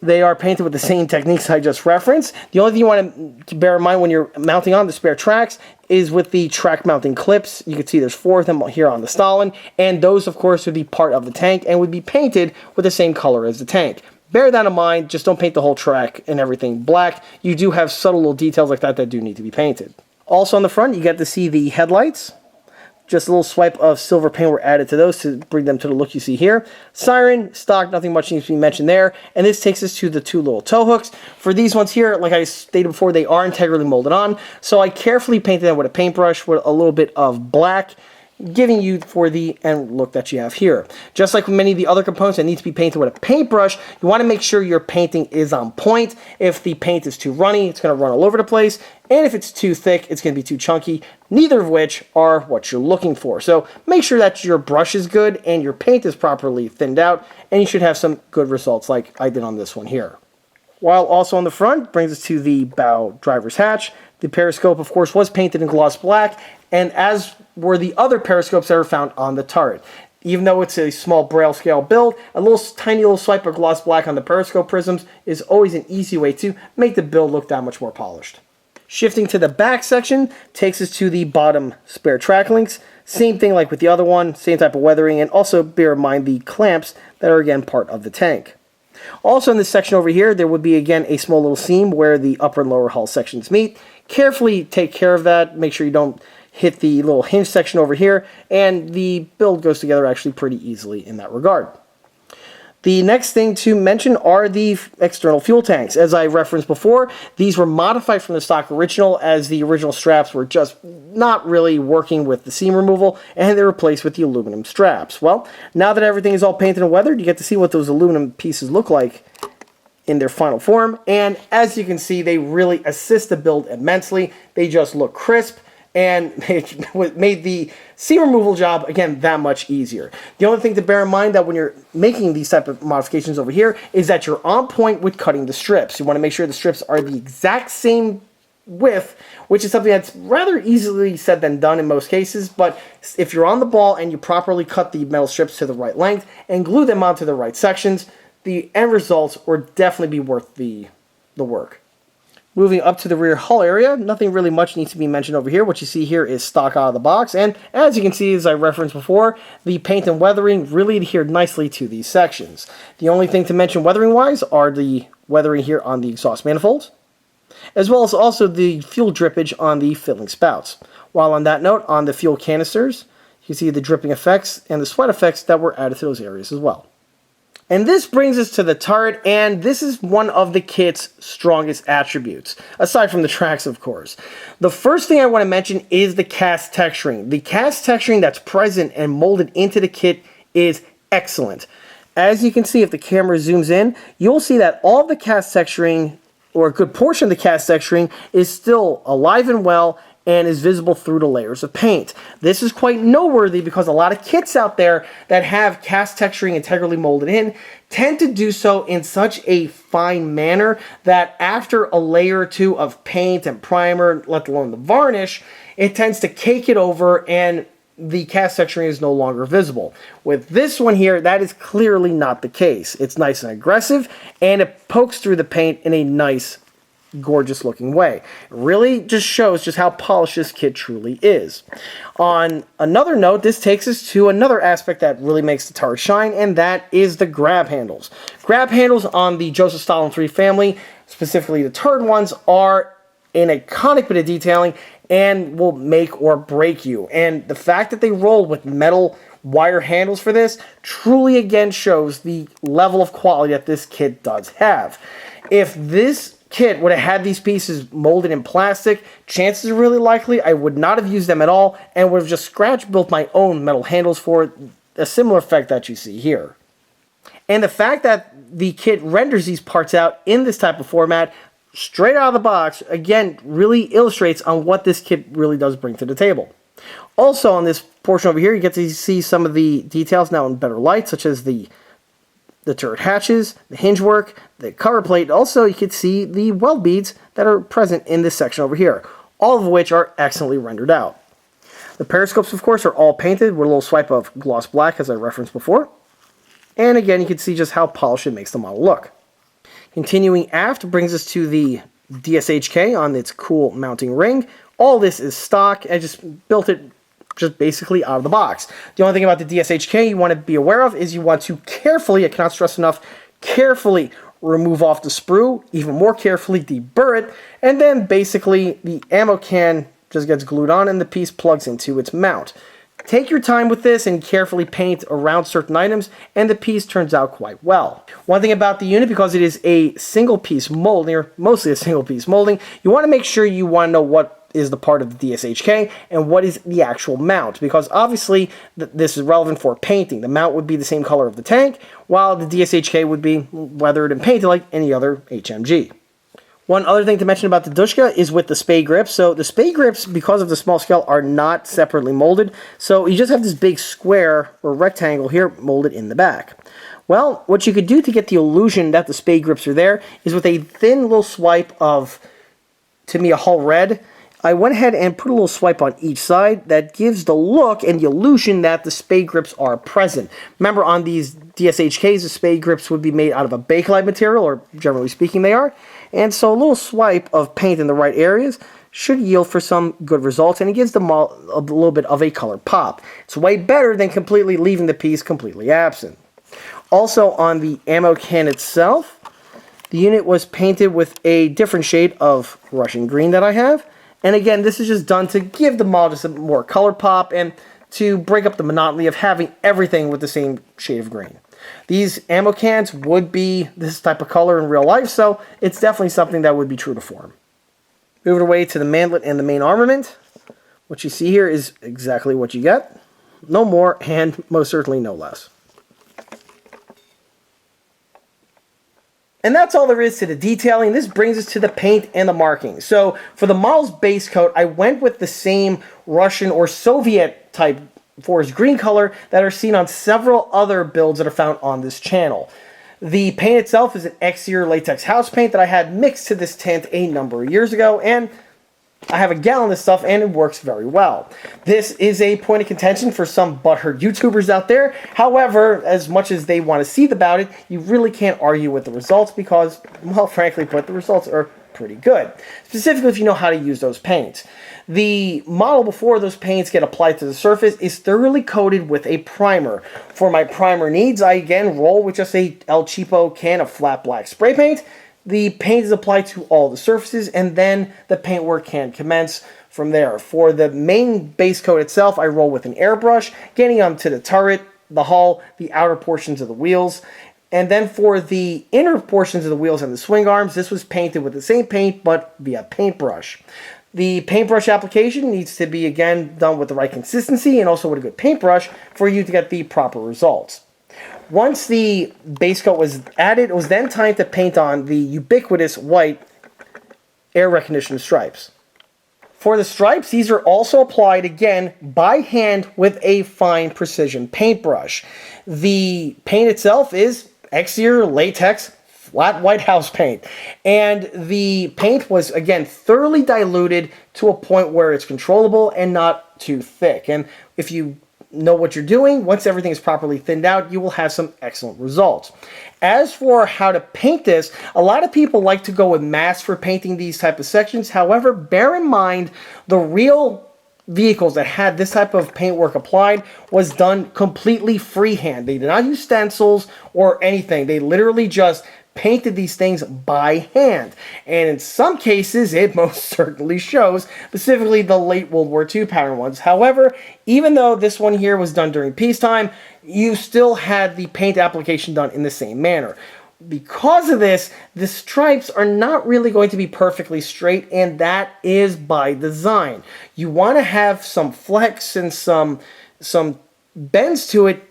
They are painted with the same techniques I just referenced. The only thing you want to bear in mind when you're mounting on the spare tracks is with the track mounting clips. You can see there's 4 of them here on the Stalin, and those of course would be part of the tank and would be painted with the same color as the tank. Bear that in mind, just don't paint the whole track and everything black. You do have subtle little details like that that do need to be painted. Also on the front, you get to see the headlights. Just a little swipe of silver paint were added to those to bring them to the look you see here. Siren, stock, nothing much needs to be mentioned there. And this takes us to the 2 little tow hooks. For these ones here, like I stated before, they are integrally molded on. So I carefully painted them with a paintbrush with a little bit of black, giving you for the end look that you have here. Just like with many of the other components that need to be painted with a paintbrush, you want to make sure your painting is on point. If the paint is too runny, it's going to run all over the place. And if it's too thick, it's going to be too chunky, neither of which are what you're looking for. So make sure that your brush is good and your paint is properly thinned out, and you should have some good results like I did on this one here. While also on the front, brings us to the bow driver's hatch. The periscope, of course, was painted in gloss black, and as were the other periscopes that were found on the turret. Even though it's a small braille scale build, a little tiny little swipe of gloss black on the periscope prisms is always an easy way to make the build look that much more polished. Shifting to the back section takes us to the bottom spare track links. Same thing like with the other one, same type of weathering, and also bear in mind the clamps that are again part of the tank. Also in this section over here, there would be again a small little seam where the upper and lower hull sections meet. Carefully take care of that, make sure you don't hit the little hinge section over here, and the build goes together actually pretty easily in that regard. The next thing to mention are the external fuel tanks. As I referenced before, these were modified from the stock original as the original straps were just not really working with the seam removal, and they were replaced with the aluminum straps. Well, now that everything is all painted and weathered, you get to see what those aluminum pieces look like in their final form, and as you can see, they really assist the build immensely. They just look crisp, and it made the seam removal job, again, that much easier. The only thing to bear in mind that when you're making these type of modifications over here is that you're on point with cutting the strips. You want to make sure the strips are the exact same width, which is something that's rather easily said than done in most cases, but if you're on the ball and you properly cut the metal strips to the right length and glue them onto the right sections, the end results will definitely be worth the work. Moving up to the rear hull area, nothing really much needs to be mentioned over here. What you see here is stock out of the box, and as you can see, as I referenced before, the paint and weathering really adhered nicely to these sections. The only thing to mention weathering-wise are the weathering here on the exhaust manifolds, as well as also the fuel drippage on the filling spouts. While on that note, on the fuel canisters, you can see the dripping effects and the sweat effects that were added to those areas as well. And this brings us to the turret, and this is one of the kit's strongest attributes, aside from the tracks, of course. The first thing I want to mention is the cast texturing. The cast texturing that's present and molded into the kit is excellent. As you can see, if the camera zooms in, you'll see that all of the cast texturing, or a good portion of the cast texturing, is still alive and well and is visible through the layers of paint. This is quite noteworthy because a lot of kits out there that have cast texturing integrally molded in tend to do so in such a fine manner that after a layer or two of paint and primer, let alone the varnish, it tends to cake it over and the cast texturing is no longer visible. With this one here, that is clearly not the case. It's nice and aggressive, and it pokes through the paint in a nice, gorgeous looking way. It really just shows just how polished this kit truly is. On another note, this takes us to another aspect that really makes the turret shine, and that is the grab handles. Grab handles on the Joseph Stalin 3 family, specifically the turret ones, are an iconic bit of detailing and will make or break you. And the fact that they roll with metal wire handles for this truly again shows the level of quality that this kit does have. If this kit would have had these pieces molded in plastic, chances are really likely I would not have used them at all and would have just scratch built my own metal handles for a similar effect that you see here. And the fact that the kit renders these parts out in this type of format straight out of the box, again, really illustrates on what this kit really does bring to the table. Also, on this portion over here, you get to see some of the details now in better light, such as the turret hatches, the hinge work, the cover plate. Also, you can see the weld beads that are present in this section over here, all of which are excellently rendered out. The periscopes, of course, are all painted with a little swipe of gloss black, as I referenced before. And again, you can see just how polished it makes the model look. Continuing aft brings us to the DSHK on its cool mounting ring. All this is stock. I just built it just basically out of the box. The only thing about the DSHK you want to be aware of is you want to carefully, I cannot stress enough, carefully remove off the sprue, even more carefully deburr it, and then basically the ammo can just gets glued on and the piece plugs into its mount. Take your time with this and carefully paint around certain items, and the piece turns out quite well. One thing about the unit, because it is a single piece molding, or mostly a single piece molding, you want to make sure you want to know what is the part of the DSHK and what is the actual mount, because obviously this is relevant for painting. The mount would be the same color of the tank, while the DSHK would be weathered and painted like any other HMG. One other thing to mention about the Dushka is with the spade grips. So the spade grips, because of the small scale, are not separately molded. So you just have this big square or rectangle here molded in the back. Well, what you could do to get the illusion that the spade grips are there is with a thin little swipe of Tamiya Hull Red. I went ahead and put a little swipe on each side that gives the look and the illusion that the spade grips are present. Remember, on these DSHKs, the spade grips would be made out of a Bakelite material, or generally speaking they are. And so a little swipe of paint in the right areas should yield for some good results, and it gives them a little bit of a color pop. It's way better than completely leaving the piece completely absent. Also, on the ammo can itself, the unit was painted with a different shade of Russian green that I have. And again, this is just done to give the model just a more color pop and to break up the monotony of having everything with the same shade of green. These ammo cans would be this type of color in real life, so it's definitely something that would be true to form. Moving away to the manlet and the main armament. What you see here is exactly what you get. No more, and most certainly no less. And that's all there is to the detailing. This brings us to the paint and the marking. So for the model's base coat, I went with the same Russian or Soviet type forest green color that are seen on several other builds that are found on this channel. The paint itself is an exterior latex house paint that I had mixed to this tint a number of years ago, and I have a gallon of this stuff and it works very well. This is a point of contention for some butthurt YouTubers out there. However, as much as they want to seethe about it, you really can't argue with the results because, well, frankly put, the results are pretty good. Specifically if you know how to use those paints. The model before those paints get applied to the surface is thoroughly coated with a primer. For my primer needs, I again roll with just a El Cheapo can of flat black spray paint. The paint is applied to all the surfaces, and then the paintwork can commence from there. For the main base coat itself, I roll with an airbrush, getting onto the turret, the hull, the outer portions of the wheels. And then for the inner portions of the wheels and the swing arms, this was painted with the same paint, but via paintbrush. The paintbrush application needs to be, again, done with the right consistency and also with a good paintbrush for you to get the proper results. Once the base coat was added, it was then time to paint on the ubiquitous white air recognition stripes. For the stripes, these are also applied again by hand with a fine precision paintbrush. The paint itself is exterior latex flat white house paint, and the paint was again thoroughly diluted to a point where it's controllable and not too thick. And if you know what you're doing, once everything is properly thinned out, you will have some excellent results. As for how to paint this, a lot of people like to go with masks for painting these type of sections. However, bear in mind the real vehicles that had this type of paintwork applied was done completely freehand. They did not use stencils or anything. They literally just painted these things by hand, and in some cases it most certainly shows, specifically the late World War II pattern ones. However, even though this one here was done during peacetime, you still had the paint application done in the same manner. because of this, the stripes are not really going to be perfectly straight, and that is by design. You want to have some flex and some bends to it,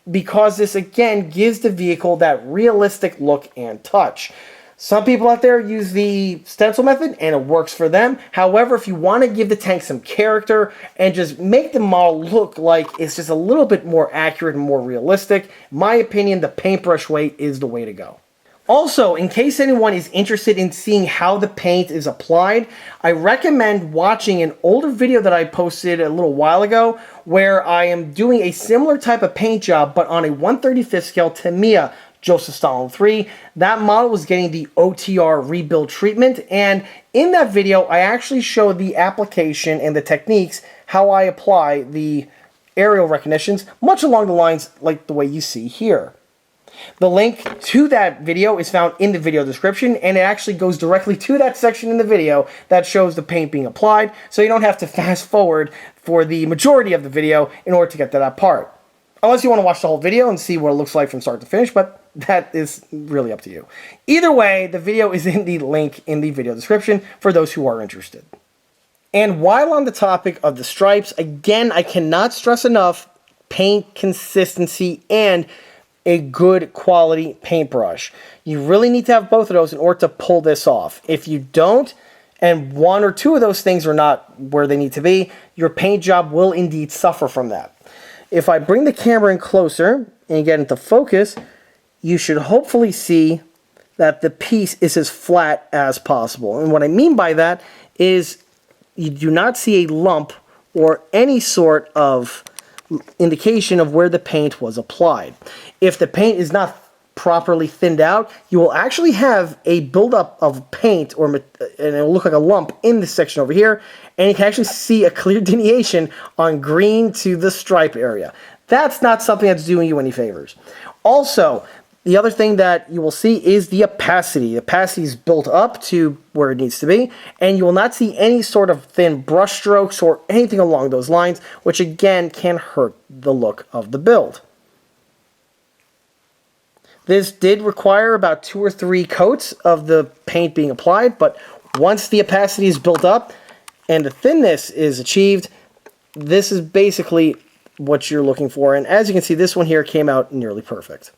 because this again gives the vehicle that realistic look and touch. Some people out there use the stencil method and it works for them. However, if you want to give the tank some character and just make the model look like it's just a little bit more accurate and more realistic, in my opinion, the paintbrush way is the way to go. Also, in case anyone is interested in seeing how the paint is applied, I recommend watching an older video that I posted a little while ago where I am doing a similar type of paint job but on a 1/35 scale Tamiya Joseph Stalin 3. That model was getting the OTR rebuild treatment, and in that video I actually showed the application and the techniques, how I apply the aerial recognitions, much along the lines like the way you see here. The link to that video is found in the video description, and it actually goes directly to that section in the video that shows the paint being applied, so you don't have to fast forward for the majority of the video in order to get to that part. Unless you want to watch the whole video and see what it looks like from start to finish, but that is really up to you. Either way, the video is in the link in the video description for those who are interested. And while on the topic of the stripes, again, I cannot stress enough paint consistency and a good quality paintbrush. You really need to have both of those in order to pull this off. If you don't, and one or two of those things are not where they need to be, your paint job will indeed suffer from that. If I bring the camera in closer and get into focus, you should hopefully see that the piece is as flat as possible. And what I mean by that is you do not see a lump or any sort of indication of where the paint was applied. If the paint is not properly thinned out, you will actually have a buildup of paint, and it will look like a lump in this section over here, and you can actually see a clear delineation on green to the stripe area. That's not something that's doing you any favors. Also, the other thing that you will see is the opacity. The opacity is built up to where it needs to be, and you will not see any sort of thin brush strokes or anything along those lines, which again can hurt the look of the build. This did require about 2 or 3 coats of the paint being applied, but once the opacity is built up and the thinness is achieved, this is basically what you're looking for. And as you can see, this one here came out nearly perfect.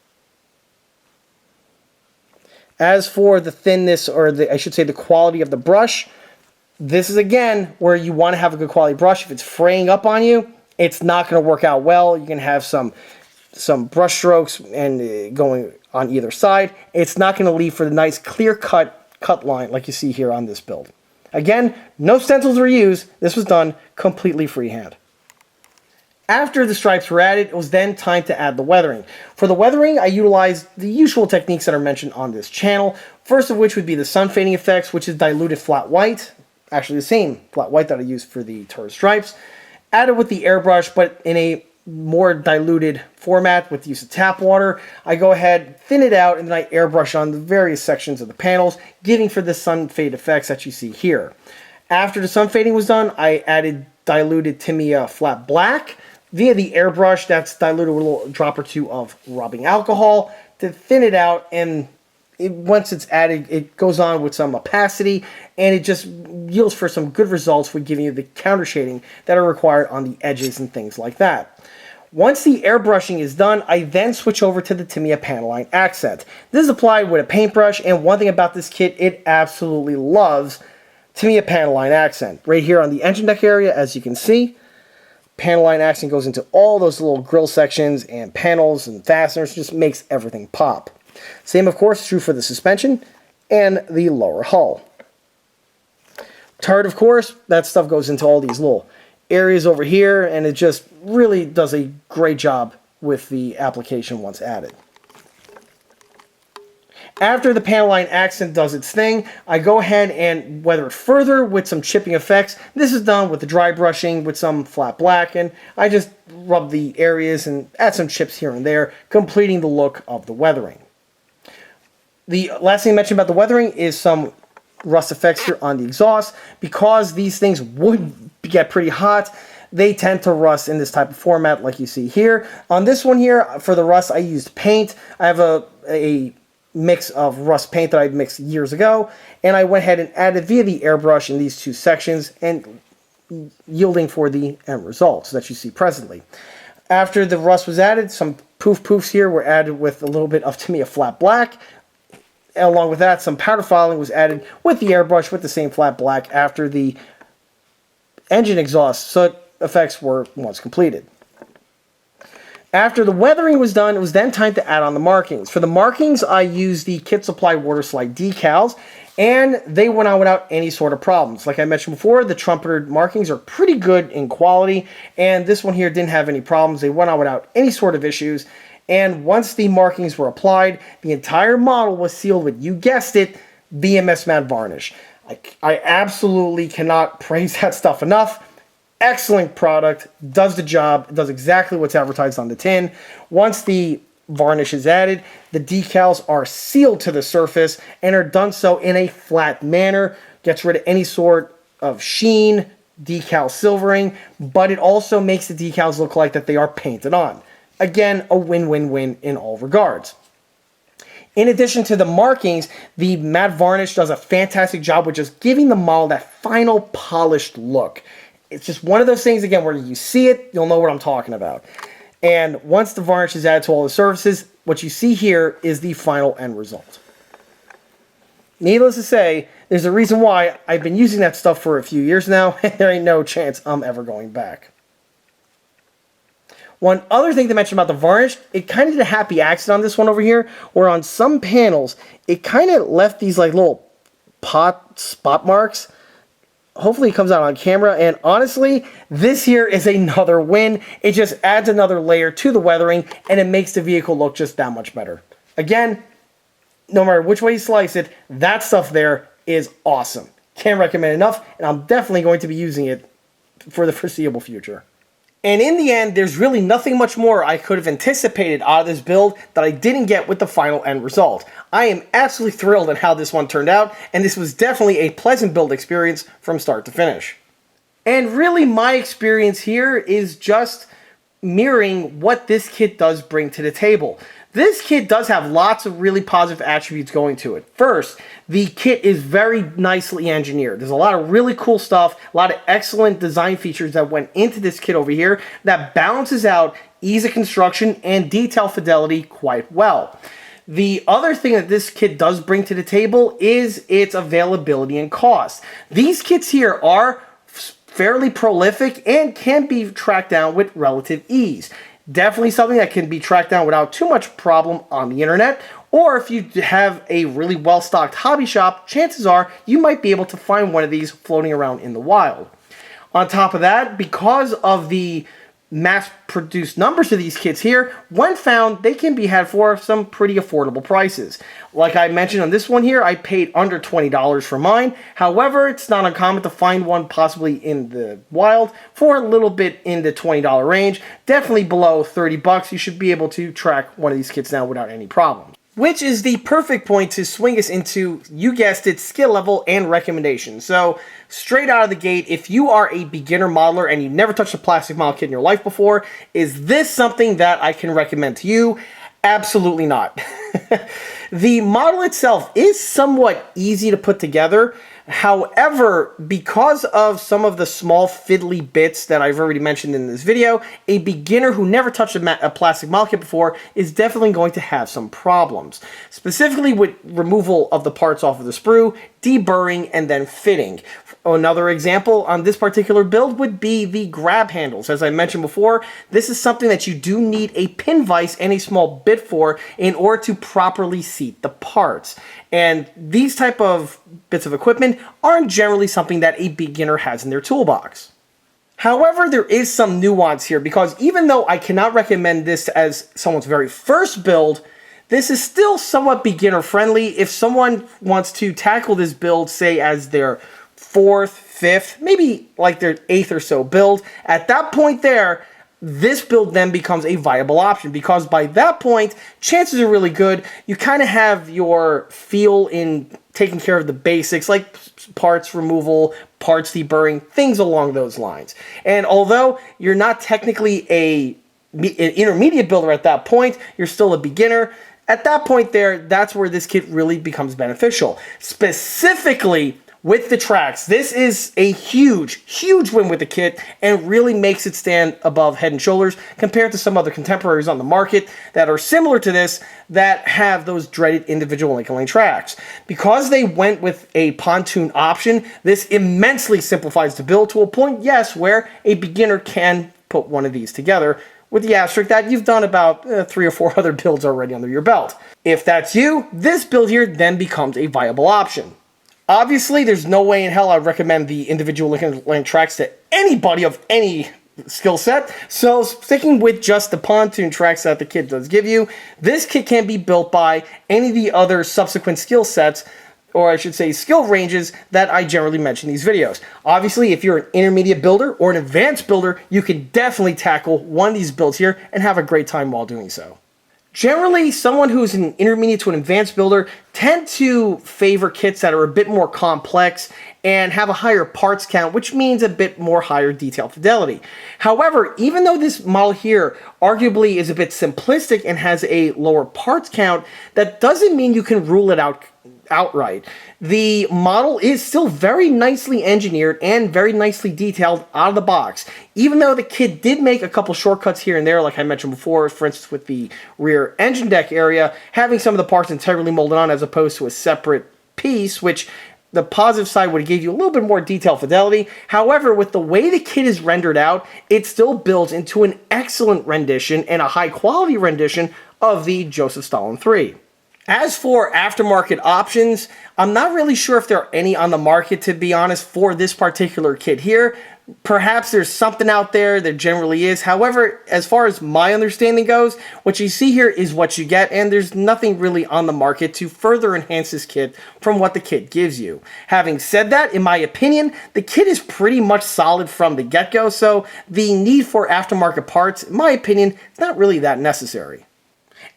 As for the thinness, or I should say the quality of the brush, this is again where you want to have a good quality brush. If it's fraying up on you, it's not going to work out well. You can have some brush strokes and going on either side. It's not going to leave for the nice clear cut line like you see here on this build. Again, no stencils were used. This was done completely freehand. After the stripes were added, it was then time to add the weathering. For the weathering, I utilized the usual techniques that are mentioned on this channel. First of which would be the sun fading effects, which is diluted flat white. Actually the same flat white that I used for the turret stripes. Added with the airbrush, but in a more diluted format with the use of tap water. I go ahead, thin it out, and then I airbrush on the various sections of the panels, giving for the sun fade effects that you see here. After the sun fading was done, I added diluted Tamiya flat black via the airbrush. That's diluted with a little drop or two of rubbing alcohol to thin it out, and once it's added, it goes on with some opacity, and it just yields for some good results with giving you the counter shading that are required on the edges and things like that. Once the airbrushing is done, I then switch over to the Tamiya panel line accent. This is applied with a paintbrush, and one thing about this kit, it absolutely loves Tamiya panel line accent. Right here on the engine deck area, as you can see, panel line accent goes into all those little grill sections and panels and fasteners, just makes everything pop. Same, of course, is true for the suspension and the lower hull. Turret, of course, that stuff goes into all these little areas over here, and it just really does a great job with the application once added. After the panel line accent does its thing, I go ahead and weather it further with some chipping effects. This is done with the dry brushing with some flat black, and I just rub the areas and add some chips here and there, completing the look of the weathering. The last thing I mentioned about the weathering is some rust effects here on the exhaust. Because these things would get pretty hot, they tend to rust in this type of format like you see here. On this one here, for the rust, I used paint. I have a mix of rust paint that I'd mixed years ago, and I went ahead and added via the airbrush in these two sections, and yielding for the end results that you see presently. After the rust was added, some poofs here were added with a little bit of Tamiya flat black. Along with that, some powder filing was added with the airbrush with the same flat black after the engine exhaust soot effects were once completed. After the weathering was done, it was then time to add on the markings. For the markings, I used the Kit Supply Water Slide decals, and they went on without any sort of problems. Like I mentioned before, the Trumpeter markings are pretty good in quality, and this one here didn't have any problems. They went on without any sort of issues, and once the markings were applied, the entire model was sealed with, you guessed it, BMS matte varnish. I absolutely cannot praise that stuff enough. Excellent product, does the job, does exactly what's advertised on the tin. Once the varnish is added, the decals are sealed to the surface and are done so in a flat manner. Gets rid of any sort of sheen, decal silvering, but it also makes the decals look like that they are painted on. Again, a win-win-win in all regards. In addition to the markings, the matte varnish does a fantastic job with just giving the model that final polished look. It's just one of those things, again, where you see it, you'll know what I'm talking about. And once the varnish is added to all the surfaces, what you see here is the final end result. Needless to say, there's a reason why I've been using that stuff for a few years now, and there ain't no chance I'm ever going back. One other thing to mention about the varnish, it kind of did a happy accident on this one over here, where on some panels, it kind of left these like little spot marks. Hopefully it comes out on camera, and honestly, this here is another win. It just adds another layer to the weathering, and it makes the vehicle look just that much better. Again, no matter which way you slice it, that stuff there is awesome. Can't recommend enough, and I'm definitely going to be using it for the foreseeable future. And in the end, there's really nothing much more I could have anticipated out of this build that I didn't get with the final end result. I am absolutely thrilled at how this one turned out, and this was definitely a pleasant build experience from start to finish. And really, my experience here is just mirroring what this kit does bring to the table. This kit does have lots of really positive attributes going to it. First, the kit is very nicely engineered. There's a lot of really cool stuff, a lot of excellent design features that went into this kit over here that balances out ease of construction and detail fidelity quite well. The other thing that this kit does bring to the table is its availability and cost. These kits here are fairly prolific and can be tracked down with relative ease. Definitely something that can be tracked down without too much problem on the internet, or if you have a really well-stocked hobby shop, chances are you might be able to find one of these floating around in the wild. On top of that, because of the mass-produced numbers of these kits here, when found, they can be had for some pretty affordable prices. Like I mentioned on this one here, I paid under $20 for mine. However, it's not uncommon to find one possibly in the wild for a little bit in the $20 range. Definitely below 30 bucks, you should be able to track one of these kits now without any problems. Which is the perfect point to swing us into, you guessed it, skill level and recommendations. So, straight out of the gate, if you are a beginner modeler and you've never touched a plastic model kit in your life before, is this something that I can recommend to you? Absolutely not. The model itself is somewhat easy to put together. However, because of some of the small fiddly bits that I've already mentioned in this video, a beginner who never touched a plastic model kit before is definitely going to have some problems. Specifically with removal of the parts off of the sprue, deburring, and then fitting. Another example on this particular build would be the grab handles. As I mentioned before, this is something that you do need a pin vise and a small bit for in order to properly seat the parts. And these type of bits of equipment aren't generally something that a beginner has in their toolbox. However, there is some nuance here, because even though I cannot recommend this as someone's very first build, this is still somewhat beginner friendly. If someone wants to tackle this build, say as their fourth, fifth, maybe like their eighth or so build, at that point there, this build then becomes a viable option, because by that point, chances are really good you kind of have your feel in taking care of the basics, like parts removal, parts deburring, things along those lines. And although you're not technically an intermediate builder at that point, you're still a beginner, At that point there, that's where this kit really becomes beneficial. Specifically with the tracks, this is a huge, huge win with the kit and really makes it stand above head and shoulders compared to some other contemporaries on the market that are similar to this that have those dreaded individual link and lane tracks. Because they went with a pontoon option, this immensely simplifies the build to a point, yes, where a beginner can put one of these together, with the asterisk that you've done about 3 or 4 other builds already under your belt. If that's you, this build here then becomes a viable option. Obviously, there's no way in hell I'd recommend the individual link and lane tracks to anybody of any skill set, so sticking with just the pontoon tracks that the kit does give you, this kit can be built by any of the other subsequent skill sets, or I should say skill ranges, that I generally mention in these videos. Obviously, if you're an intermediate builder or an advanced builder, you can definitely tackle one of these builds here and have a great time while doing so. Generally, someone who's an intermediate to an advanced builder tend to favor kits that are a bit more complex and have a higher parts count, which means a bit more higher detail fidelity. However, even though this model here arguably is a bit simplistic and has a lower parts count, that doesn't mean you can rule it out outright. The model is still very nicely engineered and very nicely detailed out of the box. Even though the kit did make a couple shortcuts here and there, like I mentioned before, for instance with the rear engine deck area, having some of the parts integrally molded on as opposed to a separate piece, which the positive side would give you a little bit more detail fidelity. However, with the way the kit is rendered out, it still builds into an excellent rendition and a high quality rendition of the Joseph Stalin 3. As for aftermarket options, I'm not really sure if there are any on the market, to be honest, for this particular kit here. Perhaps there's something out there, there generally is. However, as far as my understanding goes, what you see here is what you get, and there's nothing really on the market to further enhance this kit from what the kit gives you. Having said that, in my opinion, the kit is pretty much solid from the get-go, so the need for aftermarket parts, in my opinion, is not really that necessary.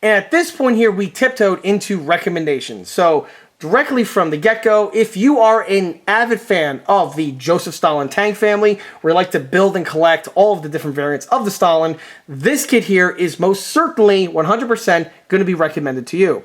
And at this point here, we tiptoed into recommendations. So directly from the get-go, if you are an avid fan of the Joseph Stalin tank family, where you like to build and collect all of the different variants of the Stalin, this kit here is most certainly 100% going to be recommended to you.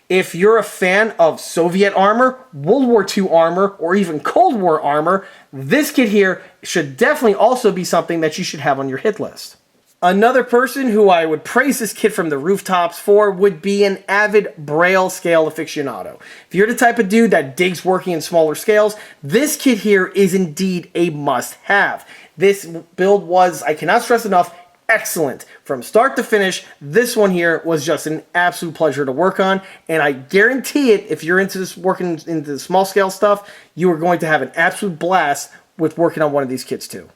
If you're a fan of Soviet armor, World War II armor, or even Cold War armor, this kit here should definitely also be something that you should have on your hit list. Another person who I would praise this kit from the rooftops for would be an avid Braille scale aficionado. If you're the type of dude that digs working in smaller scales, this kit here is indeed a must-have. This build was, I cannot stress enough, excellent. From start to finish, this one here was just an absolute pleasure to work on, and I guarantee it, if you're into this, working into the small scale stuff, you are going to have an absolute blast with working on one of these kits too.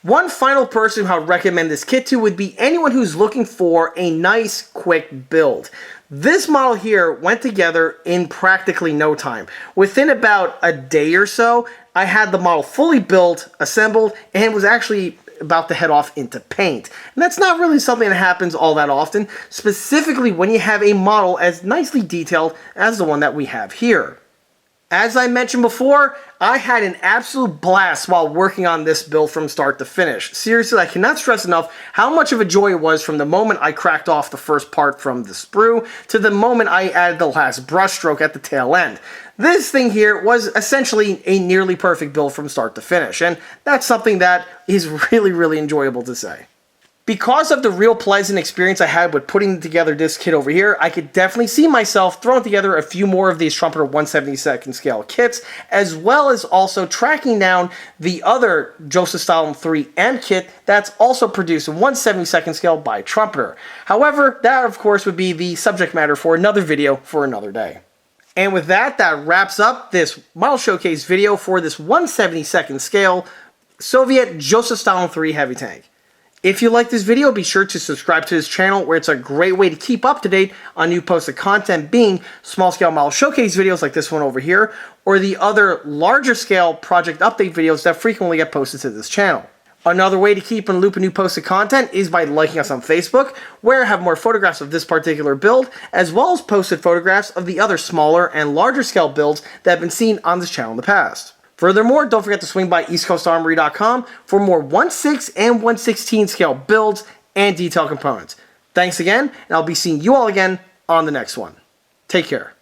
One final person who I would recommend this kit to would be anyone who's looking for a nice, quick build. This model here went together in practically no time. Within about a day or so, I had the model fully built, assembled, and was actually about to head off into paint. And that's not really something that happens all that often, specifically when you have a model as nicely detailed as the one that we have here. As I mentioned before, I had an absolute blast while working on this build from start to finish. Seriously, I cannot stress enough how much of a joy it was from the moment I cracked off the first part from the sprue to the moment I added the last brush stroke at the tail end. This thing here was essentially a nearly perfect build from start to finish, and that's something that is really, really enjoyable to say. Because of the real pleasant experience I had with putting together this kit over here, I could definitely see myself throwing together a few more of these Trumpeter 1/72nd scale kits, as well as also tracking down the other Joseph Stalin 3M kit that's also produced in 1/72nd scale by Trumpeter. However, that of course would be the subject matter for another video for another day. And with that, that wraps up this model showcase video for this 1/72nd scale Soviet Joseph Stalin 3 heavy tank. If you like this video, be sure to subscribe to this channel, where it's a great way to keep up to date on new posted content, being small scale model showcase videos like this one over here, or the other larger scale project update videos that frequently get posted to this channel. Another way to keep in the loop of new posted content is by liking us on Facebook, where I have more photographs of this particular build, as well as posted photographs of the other smaller and larger scale builds that have been seen on this channel in the past. Furthermore, don't forget to swing by eastcoastarmory.com for more 1/6 and 1/16 scale builds and detail components. Thanks again, and I'll be seeing you all again on the next one. Take care.